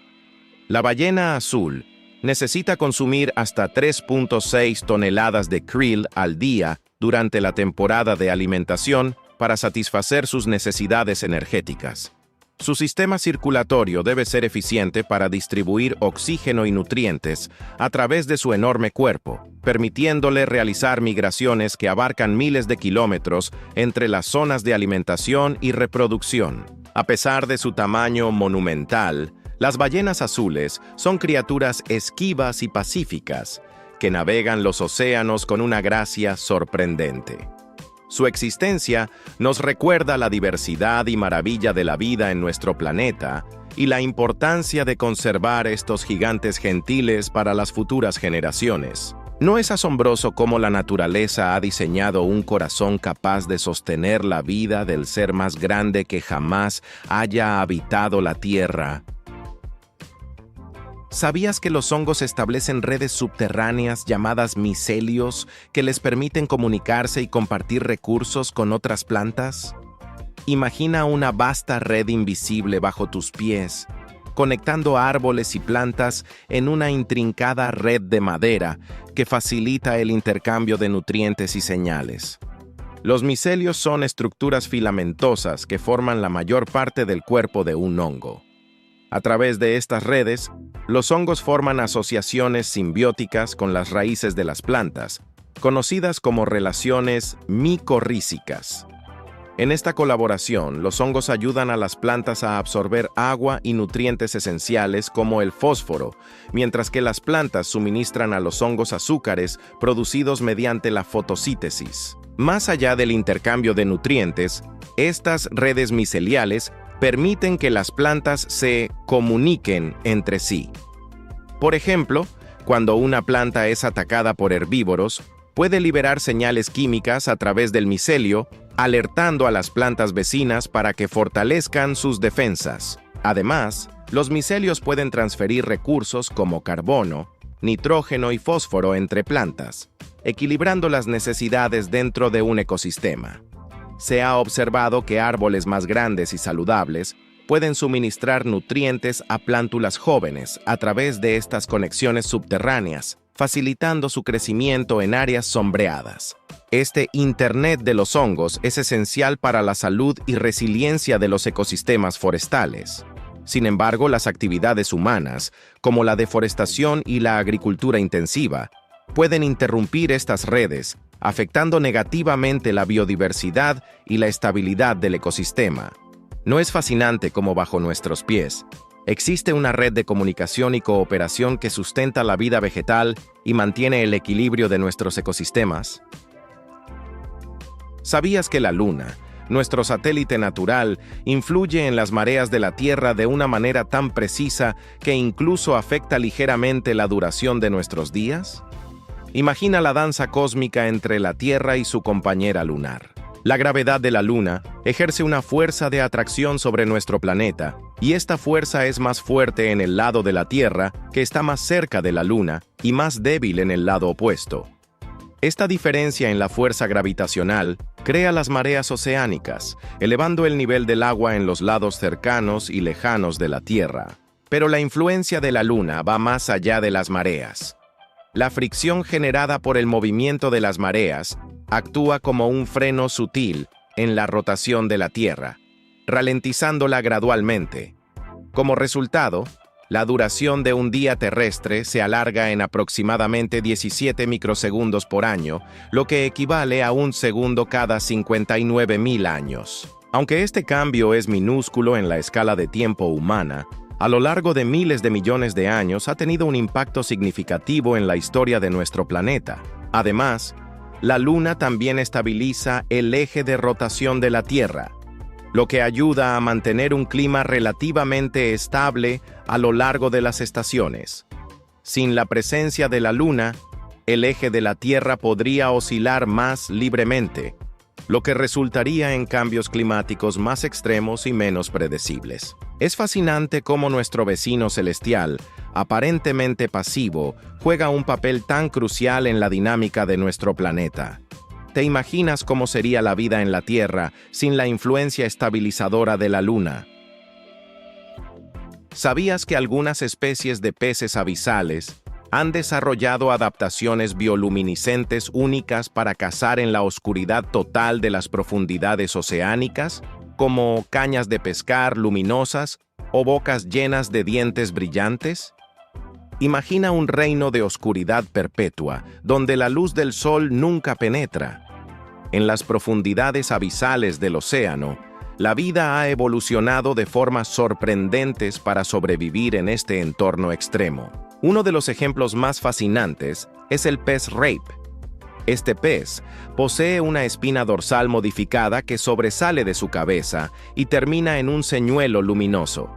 La ballena azul necesita consumir hasta 3.6 toneladas de krill al día durante la temporada de alimentación para satisfacer sus necesidades energéticas. Su sistema circulatorio debe ser eficiente para distribuir oxígeno y nutrientes a través de su enorme cuerpo, permitiéndole realizar migraciones que abarcan miles de kilómetros entre las zonas de alimentación y reproducción. A pesar de su tamaño monumental, las ballenas azules son criaturas esquivas y pacíficas, que navegan los océanos con una gracia sorprendente. Su existencia nos recuerda la diversidad y maravilla de la vida en nuestro planeta y la importancia de conservar estos gigantes gentiles para las futuras generaciones. ¿No es asombroso cómo la naturaleza ha diseñado un corazón capaz de sostener la vida del ser más grande que jamás haya habitado la Tierra? ¿Sabías que los hongos establecen redes subterráneas llamadas micelios que les permiten comunicarse y compartir recursos con otras plantas? Imagina una vasta red invisible bajo tus pies, conectando árboles y plantas en una intrincada red de madera que facilita el intercambio de nutrientes y señales. Los micelios son estructuras filamentosas que forman la mayor parte del cuerpo de un hongo. A través de estas redes, los hongos forman asociaciones simbióticas con las raíces de las plantas, conocidas como relaciones micorrízicas. En esta colaboración, los hongos ayudan a las plantas a absorber agua y nutrientes esenciales como el fósforo, mientras que las plantas suministran a los hongos azúcares producidos mediante la fotosíntesis. Más allá del intercambio de nutrientes, estas redes miceliales permiten que las plantas se comuniquen entre sí. Por ejemplo, cuando una planta es atacada por herbívoros, puede liberar señales químicas a través del micelio, alertando a las plantas vecinas para que fortalezcan sus defensas. Además, los micelios pueden transferir recursos como carbono, nitrógeno y fósforo entre plantas, equilibrando las necesidades dentro de un ecosistema. Se ha observado que árboles más grandes y saludables pueden suministrar nutrientes a plántulas jóvenes a través de estas conexiones subterráneas, facilitando su crecimiento en áreas sombreadas. Este Internet de los hongos es esencial para la salud y resiliencia de los ecosistemas forestales. Sin embargo, las actividades humanas, como la deforestación y la agricultura intensiva, pueden interrumpir estas redes, afectando negativamente la biodiversidad y la estabilidad del ecosistema. ¿No es fascinante cómo bajo nuestros pies existe una red de comunicación y cooperación que sustenta la vida vegetal y mantiene el equilibrio de nuestros ecosistemas? ¿Sabías que la Luna, nuestro satélite natural, influye en las mareas de la Tierra de una manera tan precisa que incluso afecta ligeramente la duración de nuestros días? Imagina la danza cósmica entre la Tierra y su compañera lunar. La gravedad de la Luna ejerce una fuerza de atracción sobre nuestro planeta, y esta fuerza es más fuerte en el lado de la Tierra, que está más cerca de la Luna, y más débil en el lado opuesto. Esta diferencia en la fuerza gravitacional crea las mareas oceánicas, elevando el nivel del agua en los lados cercanos y lejanos de la Tierra. Pero la influencia de la Luna va más allá de las mareas. La fricción generada por el movimiento de las mareas actúa como un freno sutil en la rotación de la Tierra, ralentizándola gradualmente. Como resultado, la duración de un día terrestre se alarga en aproximadamente 17 microsegundos por año, lo que equivale a un segundo cada 59.000 años. Aunque este cambio es minúsculo en la escala de tiempo humana, a lo largo de miles de millones de años ha tenido un impacto significativo en la historia de nuestro planeta. Además, la Luna también estabiliza el eje de rotación de la Tierra, lo que ayuda a mantener un clima relativamente estable a lo largo de las estaciones. Sin la presencia de la Luna, el eje de la Tierra podría oscilar más libremente, lo que resultaría en cambios climáticos más extremos y menos predecibles. Es fascinante cómo nuestro vecino celestial, aparentemente pasivo, juega un papel tan crucial en la dinámica de nuestro planeta. ¿Te imaginas cómo sería la vida en la Tierra sin la influencia estabilizadora de la Luna? ¿Sabías que algunas especies de peces abisales han desarrollado adaptaciones bioluminiscentes únicas para cazar en la oscuridad total de las profundidades oceánicas, como cañas de pescar luminosas o bocas llenas de dientes brillantes? Imagina un reino de oscuridad perpetua, donde la luz del sol nunca penetra. En las profundidades abisales del océano, la vida ha evolucionado de formas sorprendentes para sobrevivir en este entorno extremo. Uno de los ejemplos más fascinantes es el pez rape. Este pez posee una espina dorsal modificada que sobresale de su cabeza y termina en un señuelo luminoso.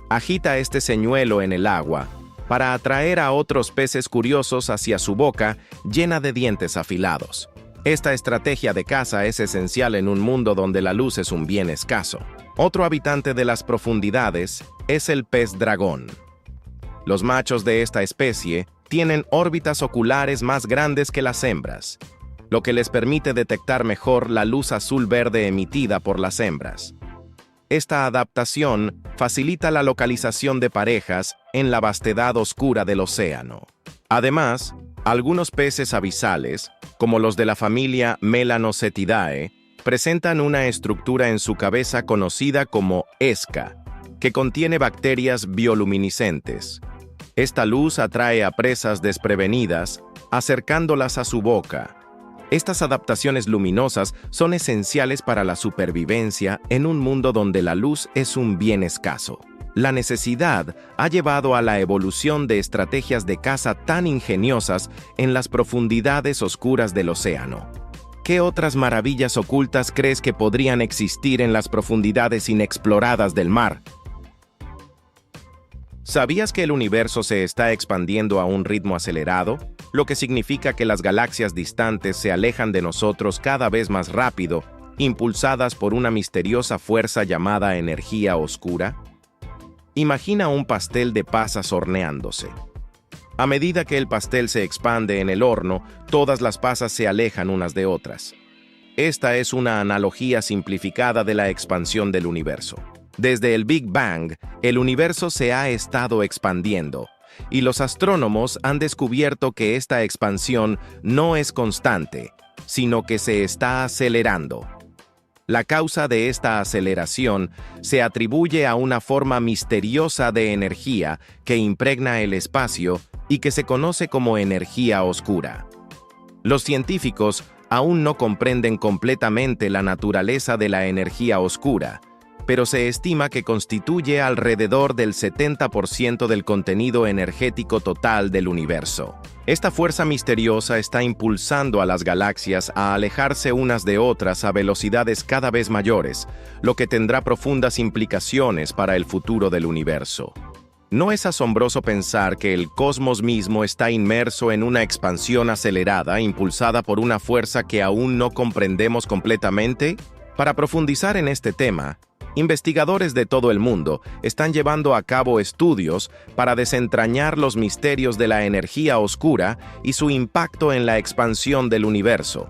Agita este señuelo en el agua para atraer a otros peces curiosos hacia su boca llena de dientes afilados. Esta estrategia de caza es esencial en un mundo donde la luz es un bien escaso. Otro habitante de las profundidades es el pez dragón. Los machos de esta especie tienen órbitas oculares más grandes que las hembras, lo que les permite detectar mejor la luz azul-verde emitida por las hembras. Esta adaptación facilita la localización de parejas en la vastedad oscura del océano. Además, algunos peces abisales, como los de la familia Melanocetidae, presentan una estructura en su cabeza conocida como esca, que contiene bacterias bioluminiscentes. Esta luz atrae a presas desprevenidas, acercándolas a su boca. Estas adaptaciones luminosas son esenciales para la supervivencia en un mundo donde la luz es un bien escaso. La necesidad ha llevado a la evolución de estrategias de caza tan ingeniosas en las profundidades oscuras del océano. ¿Qué otras maravillas ocultas crees que podrían existir en las profundidades inexploradas del mar? ¿Sabías que el universo se está expandiendo a un ritmo acelerado? Lo que significa que las galaxias distantes se alejan de nosotros cada vez más rápido, impulsadas por una misteriosa fuerza llamada energía oscura. Imagina un pastel de pasas horneándose. A medida que el pastel se expande en el horno, todas las pasas se alejan unas de otras. Esta es una analogía simplificada de la expansión del universo. Desde el Big Bang, el universo se ha estado expandiendo, y los astrónomos han descubierto que esta expansión no es constante, sino que se está acelerando. La causa de esta aceleración se atribuye a una forma misteriosa de energía que impregna el espacio y que se conoce como energía oscura. Los científicos aún no comprenden completamente la naturaleza de la energía oscura, pero se estima que constituye alrededor del 70% del contenido energético total del universo. Esta fuerza misteriosa está impulsando a las galaxias a alejarse unas de otras a velocidades cada vez mayores, lo que tendrá profundas implicaciones para el futuro del universo. ¿No es asombroso pensar que el cosmos mismo está inmerso en una expansión acelerada impulsada por una fuerza que aún no comprendemos completamente? Para profundizar en este tema, investigadores de todo el mundo están llevando a cabo estudios para desentrañar los misterios de la energía oscura y su impacto en la expansión del universo.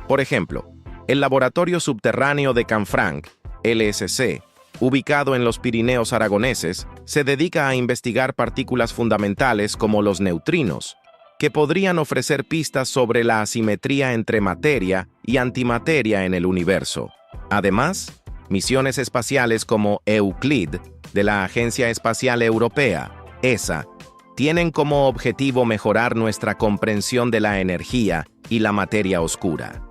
Por ejemplo, el Laboratorio Subterráneo de Canfranc, LSC, ubicado en los Pirineos aragoneses, se dedica a investigar partículas fundamentales como los neutrinos, que podrían ofrecer pistas sobre la asimetría entre materia y antimateria en el universo. Además, misiones espaciales como Euclid, de la Agencia Espacial Europea, ESA, tienen como objetivo mejorar nuestra comprensión de la energía y la materia oscura.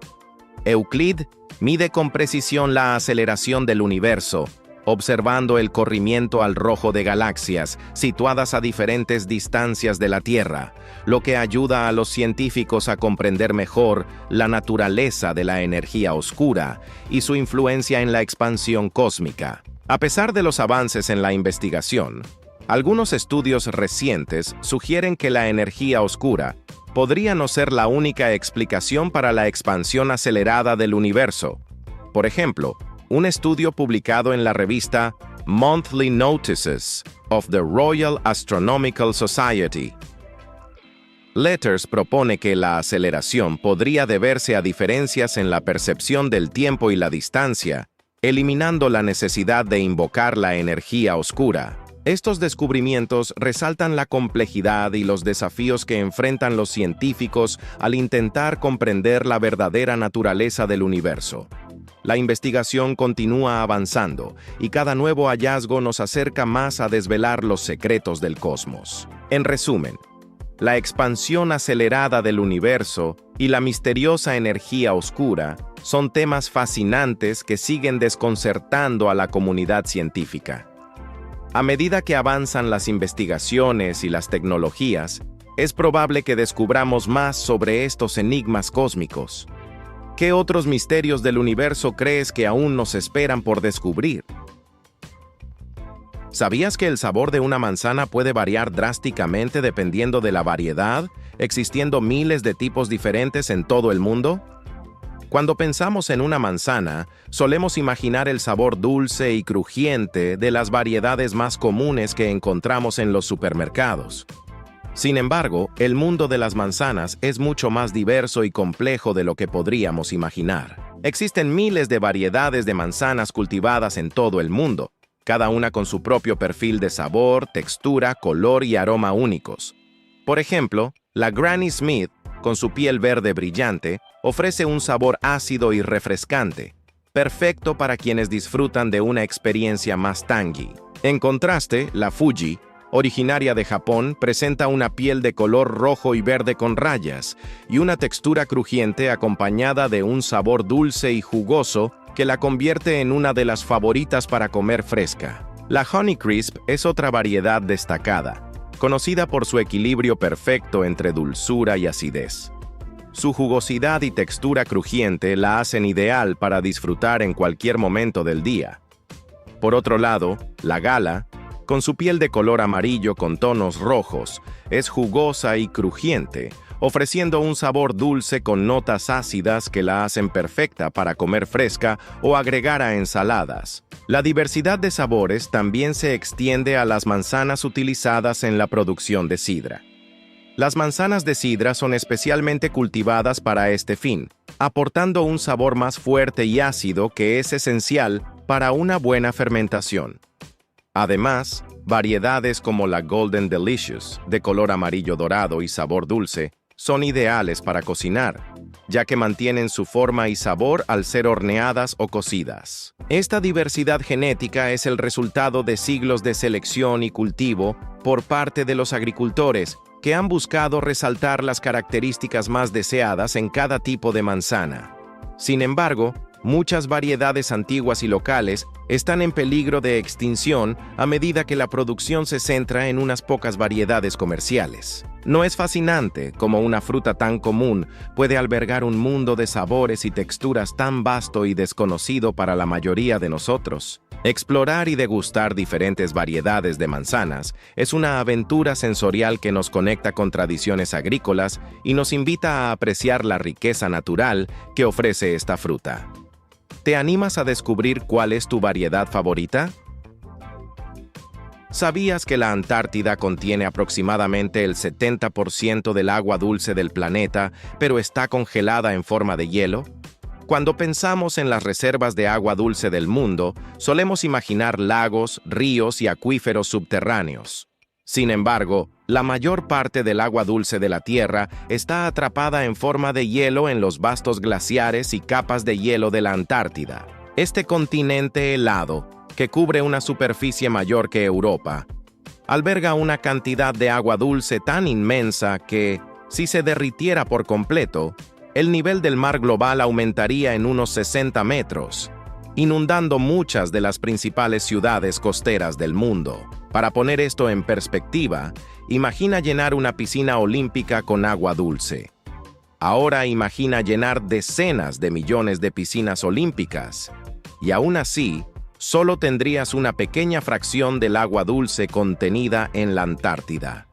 Euclid mide con precisión la aceleración del universo, observando el corrimiento al rojo de galaxias situadas a diferentes distancias de la Tierra, lo que ayuda a los científicos a comprender mejor la naturaleza de la energía oscura y su influencia en la expansión cósmica. A pesar de los avances en la investigación, algunos estudios recientes sugieren que la energía oscura podría no ser la única explicación para la expansión acelerada del universo. Por ejemplo, un estudio publicado en la revista Monthly Notices of the Royal Astronomical Society, Letters propone que la aceleración podría deberse a diferencias en la percepción del tiempo y la distancia, eliminando la necesidad de invocar la energía oscura. Estos descubrimientos resaltan la complejidad y los desafíos que enfrentan los científicos al intentar comprender la verdadera naturaleza del universo. La investigación continúa avanzando y cada nuevo hallazgo nos acerca más a desvelar los secretos del cosmos. En resumen, la expansión acelerada del universo y la misteriosa energía oscura son temas fascinantes que siguen desconcertando a la comunidad científica. A medida que avanzan las investigaciones y las tecnologías, es probable que descubramos más sobre estos enigmas cósmicos. ¿Qué otros misterios del universo crees que aún nos esperan por descubrir? ¿Sabías que el sabor de una manzana puede variar drásticamente dependiendo de la variedad, existiendo miles de tipos diferentes en todo el mundo? Cuando pensamos en una manzana, solemos imaginar el sabor dulce y crujiente de las variedades más comunes que encontramos en los supermercados. Sin embargo, el mundo de las manzanas es mucho más diverso y complejo de lo que podríamos imaginar. Existen miles de variedades de manzanas cultivadas en todo el mundo, cada una con su propio perfil de sabor, textura, color y aroma únicos. Por ejemplo, la Granny Smith, con su piel verde brillante, ofrece un sabor ácido y refrescante, perfecto para quienes disfrutan de una experiencia más tangy. En contraste, la Fuji, originaria de Japón, presenta una piel de color rojo y verde con rayas y una textura crujiente acompañada de un sabor dulce y jugoso que la convierte en una de las favoritas para comer fresca. La Honeycrisp es otra variedad destacada, conocida por su equilibrio perfecto entre dulzura y acidez. Su jugosidad y textura crujiente la hacen ideal para disfrutar en cualquier momento del día. Por otro lado, la Gala, con su piel de color amarillo con tonos rojos, es jugosa y crujiente, ofreciendo un sabor dulce con notas ácidas que la hacen perfecta para comer fresca o agregar a ensaladas. La diversidad de sabores también se extiende a las manzanas utilizadas en la producción de sidra. Las manzanas de sidra son especialmente cultivadas para este fin, aportando un sabor más fuerte y ácido que es esencial para una buena fermentación. Además, variedades como la Golden Delicious, de color amarillo dorado y sabor dulce, son ideales para cocinar, ya que mantienen su forma y sabor al ser horneadas o cocidas. Esta diversidad genética es el resultado de siglos de selección y cultivo por parte de los agricultores, que han buscado resaltar las características más deseadas en cada tipo de manzana. Sin embargo, muchas variedades antiguas y locales están en peligro de extinción a medida que la producción se centra en unas pocas variedades comerciales. ¿No es fascinante cómo una fruta tan común puede albergar un mundo de sabores y texturas tan vasto y desconocido para la mayoría de nosotros? Explorar y degustar diferentes variedades de manzanas es una aventura sensorial que nos conecta con tradiciones agrícolas y nos invita a apreciar la riqueza natural que ofrece esta fruta. ¿Te animas a descubrir cuál es tu variedad favorita? ¿Sabías que la Antártida contiene aproximadamente el 70% del agua dulce del planeta, pero está congelada en forma de hielo? Cuando pensamos en las reservas de agua dulce del mundo, solemos imaginar lagos, ríos y acuíferos subterráneos. Sin embargo, la mayor parte del agua dulce de la Tierra está atrapada en forma de hielo en los vastos glaciares y capas de hielo de la Antártida. Este continente helado, que cubre una superficie mayor que Europa, alberga una cantidad de agua dulce tan inmensa que, si se derritiera por completo, el nivel del mar global aumentaría en unos 60 metros, inundando muchas de las principales ciudades costeras del mundo. Para poner esto en perspectiva, imagina llenar una piscina olímpica con agua dulce. Ahora imagina llenar decenas de millones de piscinas olímpicas, y aún así, solo tendrías una pequeña fracción del agua dulce contenida en la Antártida.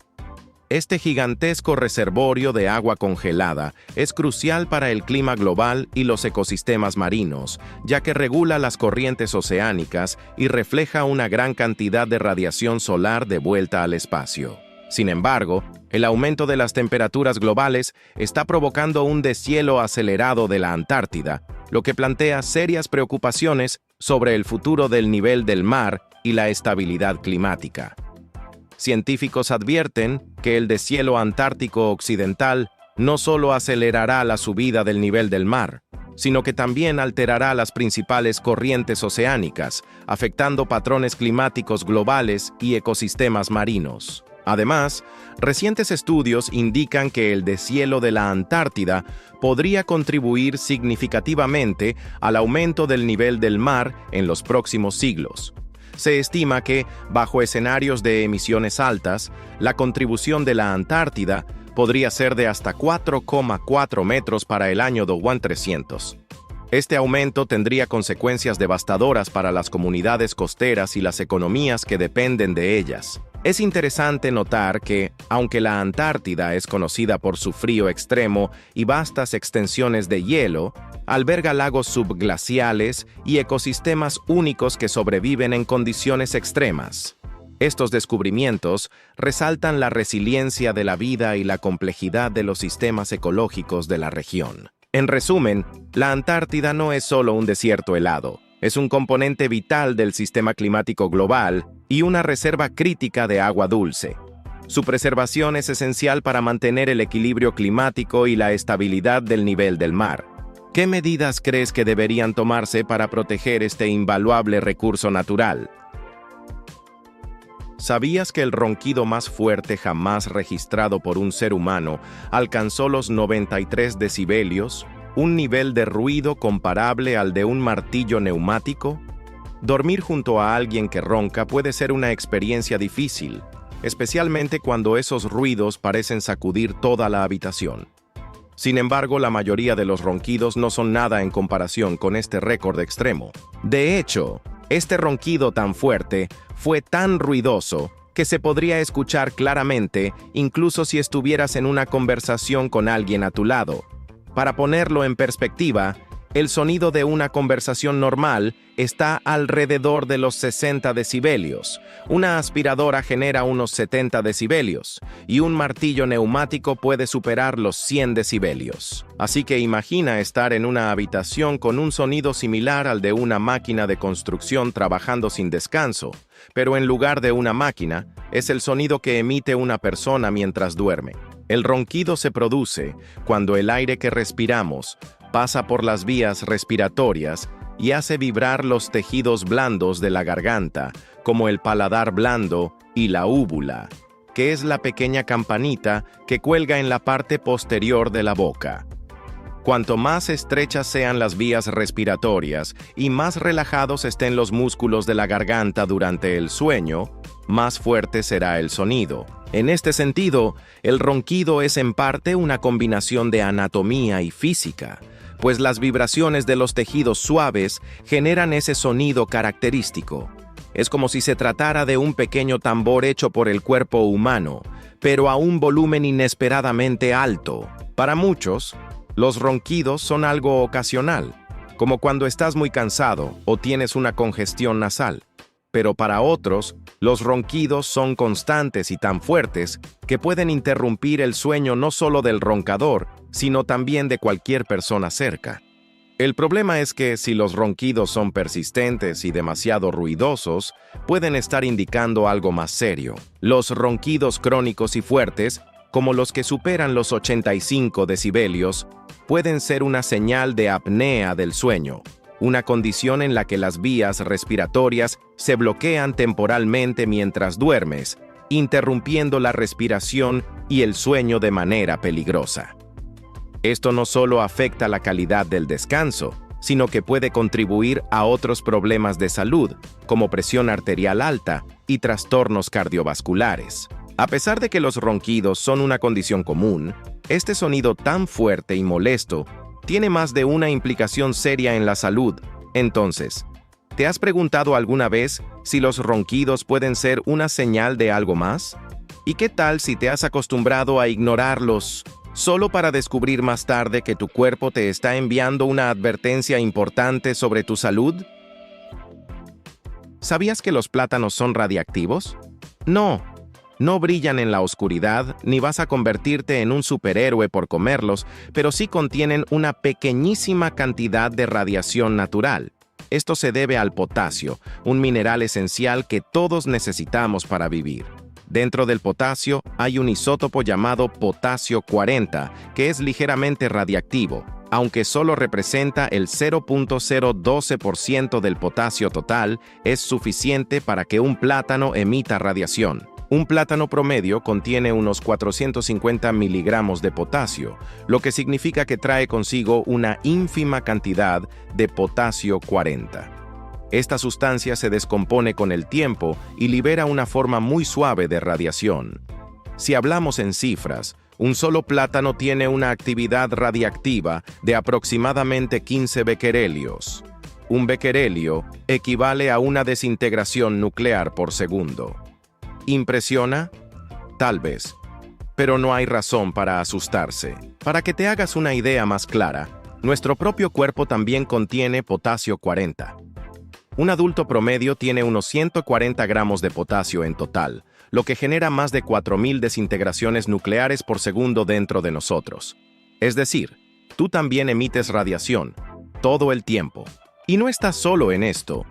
Este gigantesco reservorio de agua congelada es crucial para el clima global y los ecosistemas marinos, ya que regula las corrientes oceánicas y refleja una gran cantidad de radiación solar de vuelta al espacio. Sin embargo, el aumento de las temperaturas globales está provocando un deshielo acelerado de la Antártida, lo que plantea serias preocupaciones sobre el futuro del nivel del mar y la estabilidad climática. Científicos advierten que el deshielo antártico occidental no solo acelerará la subida del nivel del mar, sino que también alterará las principales corrientes oceánicas, afectando patrones climáticos globales y ecosistemas marinos. Además, recientes estudios indican que el deshielo de la Antártida podría contribuir significativamente al aumento del nivel del mar en los próximos siglos. Se estima que, bajo escenarios de emisiones altas, la contribución de la Antártida podría ser de hasta 4,4 metros para el año 2300. Este aumento tendría consecuencias devastadoras para las comunidades costeras y las economías que dependen de ellas. Es interesante notar que, aunque la Antártida es conocida por su frío extremo y vastas extensiones de hielo, alberga lagos subglaciales y ecosistemas únicos que sobreviven en condiciones extremas. Estos descubrimientos resaltan la resiliencia de la vida y la complejidad de los sistemas ecológicos de la región. En resumen, la Antártida no es solo un desierto helado, es un componente vital del sistema climático global y una reserva crítica de agua dulce. Su preservación es esencial para mantener el equilibrio climático y la estabilidad del nivel del mar. ¿Qué medidas crees que deberían tomarse para proteger este invaluable recurso natural? ¿Sabías que el ronquido más fuerte jamás registrado por un ser humano alcanzó los 93 decibelios, un nivel de ruido comparable al de un martillo neumático? Dormir junto a alguien que ronca puede ser una experiencia difícil, especialmente cuando esos ruidos parecen sacudir toda la habitación. Sin embargo, la mayoría de los ronquidos no son nada en comparación con este récord extremo. De hecho, este ronquido tan fuerte fue tan ruidoso que se podría escuchar claramente incluso si estuvieras en una conversación con alguien a tu lado. Para ponerlo en perspectiva, el sonido de una conversación normal está alrededor de los 60 decibelios. Una aspiradora genera unos 70 decibelios y un martillo neumático puede superar los 100 decibelios. Así que imagina estar en una habitación con un sonido similar al de una máquina de construcción trabajando sin descanso, pero en lugar de una máquina, es el sonido que emite una persona mientras duerme. El ronquido se produce cuando el aire que respiramos pasa por las vías respiratorias y hace vibrar los tejidos blandos de la garganta, como el paladar blando y la úvula, que es la pequeña campanita que cuelga en la parte posterior de la boca. Cuanto más estrechas sean las vías respiratorias y más relajados estén los músculos de la garganta durante el sueño, más fuerte será el sonido. En este sentido, el ronquido es en parte una combinación de anatomía y física, pues las vibraciones de los tejidos suaves generan ese sonido característico. Es como si se tratara de un pequeño tambor hecho por el cuerpo humano, pero a un volumen inesperadamente alto. Para muchos, los ronquidos son algo ocasional, como cuando estás muy cansado o tienes una congestión nasal. Pero para otros, los ronquidos son constantes y tan fuertes que pueden interrumpir el sueño no solo del roncador, sino también de cualquier persona cerca. El problema es que si los ronquidos son persistentes y demasiado ruidosos, pueden estar indicando algo más serio. Los ronquidos crónicos y fuertes, como los que superan los 85 decibelios, pueden ser una señal de apnea del sueño, una condición en la que las vías respiratorias se bloquean temporalmente mientras duermes, interrumpiendo la respiración y el sueño de manera peligrosa. Esto no solo afecta la calidad del descanso, sino que puede contribuir a otros problemas de salud, como presión arterial alta y trastornos cardiovasculares. A pesar de que los ronquidos son una condición común, este sonido tan fuerte y molesto tiene más de una implicación seria en la salud. Entonces, ¿te has preguntado alguna vez si los ronquidos pueden ser una señal de algo más? ¿Y qué tal si te has acostumbrado a ignorarlos solo para descubrir más tarde que tu cuerpo te está enviando una advertencia importante sobre tu salud? ¿Sabías que los plátanos son radiactivos? No brillan en la oscuridad, ni vas a convertirte en un superhéroe por comerlos, pero sí contienen una pequeñísima cantidad de radiación natural. Esto se debe al potasio, un mineral esencial que todos necesitamos para vivir. Dentro del potasio hay un isótopo llamado potasio 40, que es ligeramente radiactivo, aunque solo representa el 0.012% del potasio total, es suficiente para que un plátano emita radiación. Un plátano promedio contiene unos 450 miligramos de potasio, lo que significa que trae consigo una ínfima cantidad de potasio 40. Esta sustancia se descompone con el tiempo y libera una forma muy suave de radiación. Si hablamos en cifras, un solo plátano tiene una actividad radiactiva de aproximadamente 15 bequerelios. Un bequerelio equivale a una desintegración nuclear por segundo. ¿Impresiona? Tal vez, pero no hay razón para asustarse. Para que te hagas una idea más clara, nuestro propio cuerpo también contiene potasio 40. Un adulto promedio tiene unos 140 gramos de potasio en total, lo que genera más de 4.000 desintegraciones nucleares por segundo dentro de nosotros. Es decir, tú también emites radiación, todo el tiempo. Y no estás solo en esto.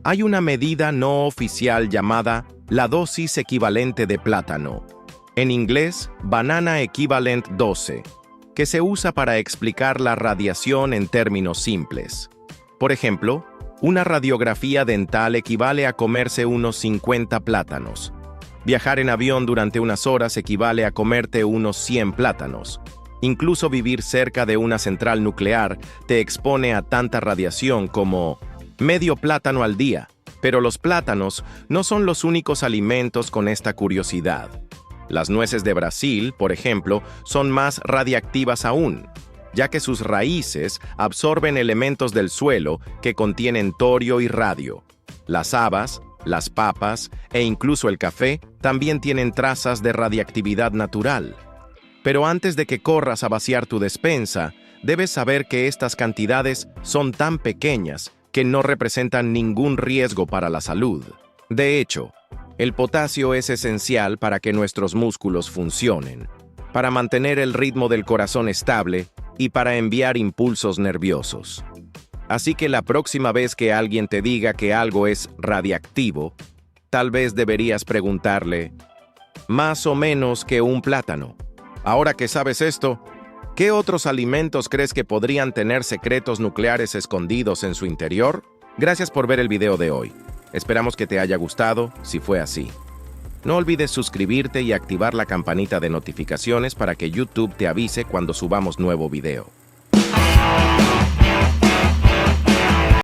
Hay una medida no oficial llamada la dosis equivalente de plátano, en inglés Banana Equivalent Dose, que se usa para explicar la radiación en términos simples. Por ejemplo, una radiografía dental equivale a comerse unos 50 plátanos. Viajar en avión durante unas horas equivale a comerte unos 100 plátanos. Incluso vivir cerca de una central nuclear te expone a tanta radiación como medio plátano al día. Pero los plátanos no son los únicos alimentos con esta curiosidad. Las nueces de Brasil, por ejemplo, son más radiactivas aún, ya que sus raíces absorben elementos del suelo que contienen torio y radio. Las habas, las papas e incluso el café también tienen trazas de radiactividad natural. Pero antes de que corras a vaciar tu despensa, debes saber que estas cantidades son tan pequeñas que no representan ningún riesgo para la salud. De hecho, el potasio es esencial para que nuestros músculos funcionen, para mantener el ritmo del corazón estable y para enviar impulsos nerviosos. Así que la próxima vez que alguien te diga que algo es radiactivo, tal vez deberías preguntarle, ¿más o menos que un plátano? Ahora que sabes esto, ¿qué otros alimentos crees que podrían tener secretos nucleares escondidos en su interior? Gracias por ver el video de hoy. Esperamos que te haya gustado, si fue así. No olvides suscribirte y activar la campanita de notificaciones para que YouTube te avise cuando subamos nuevo video.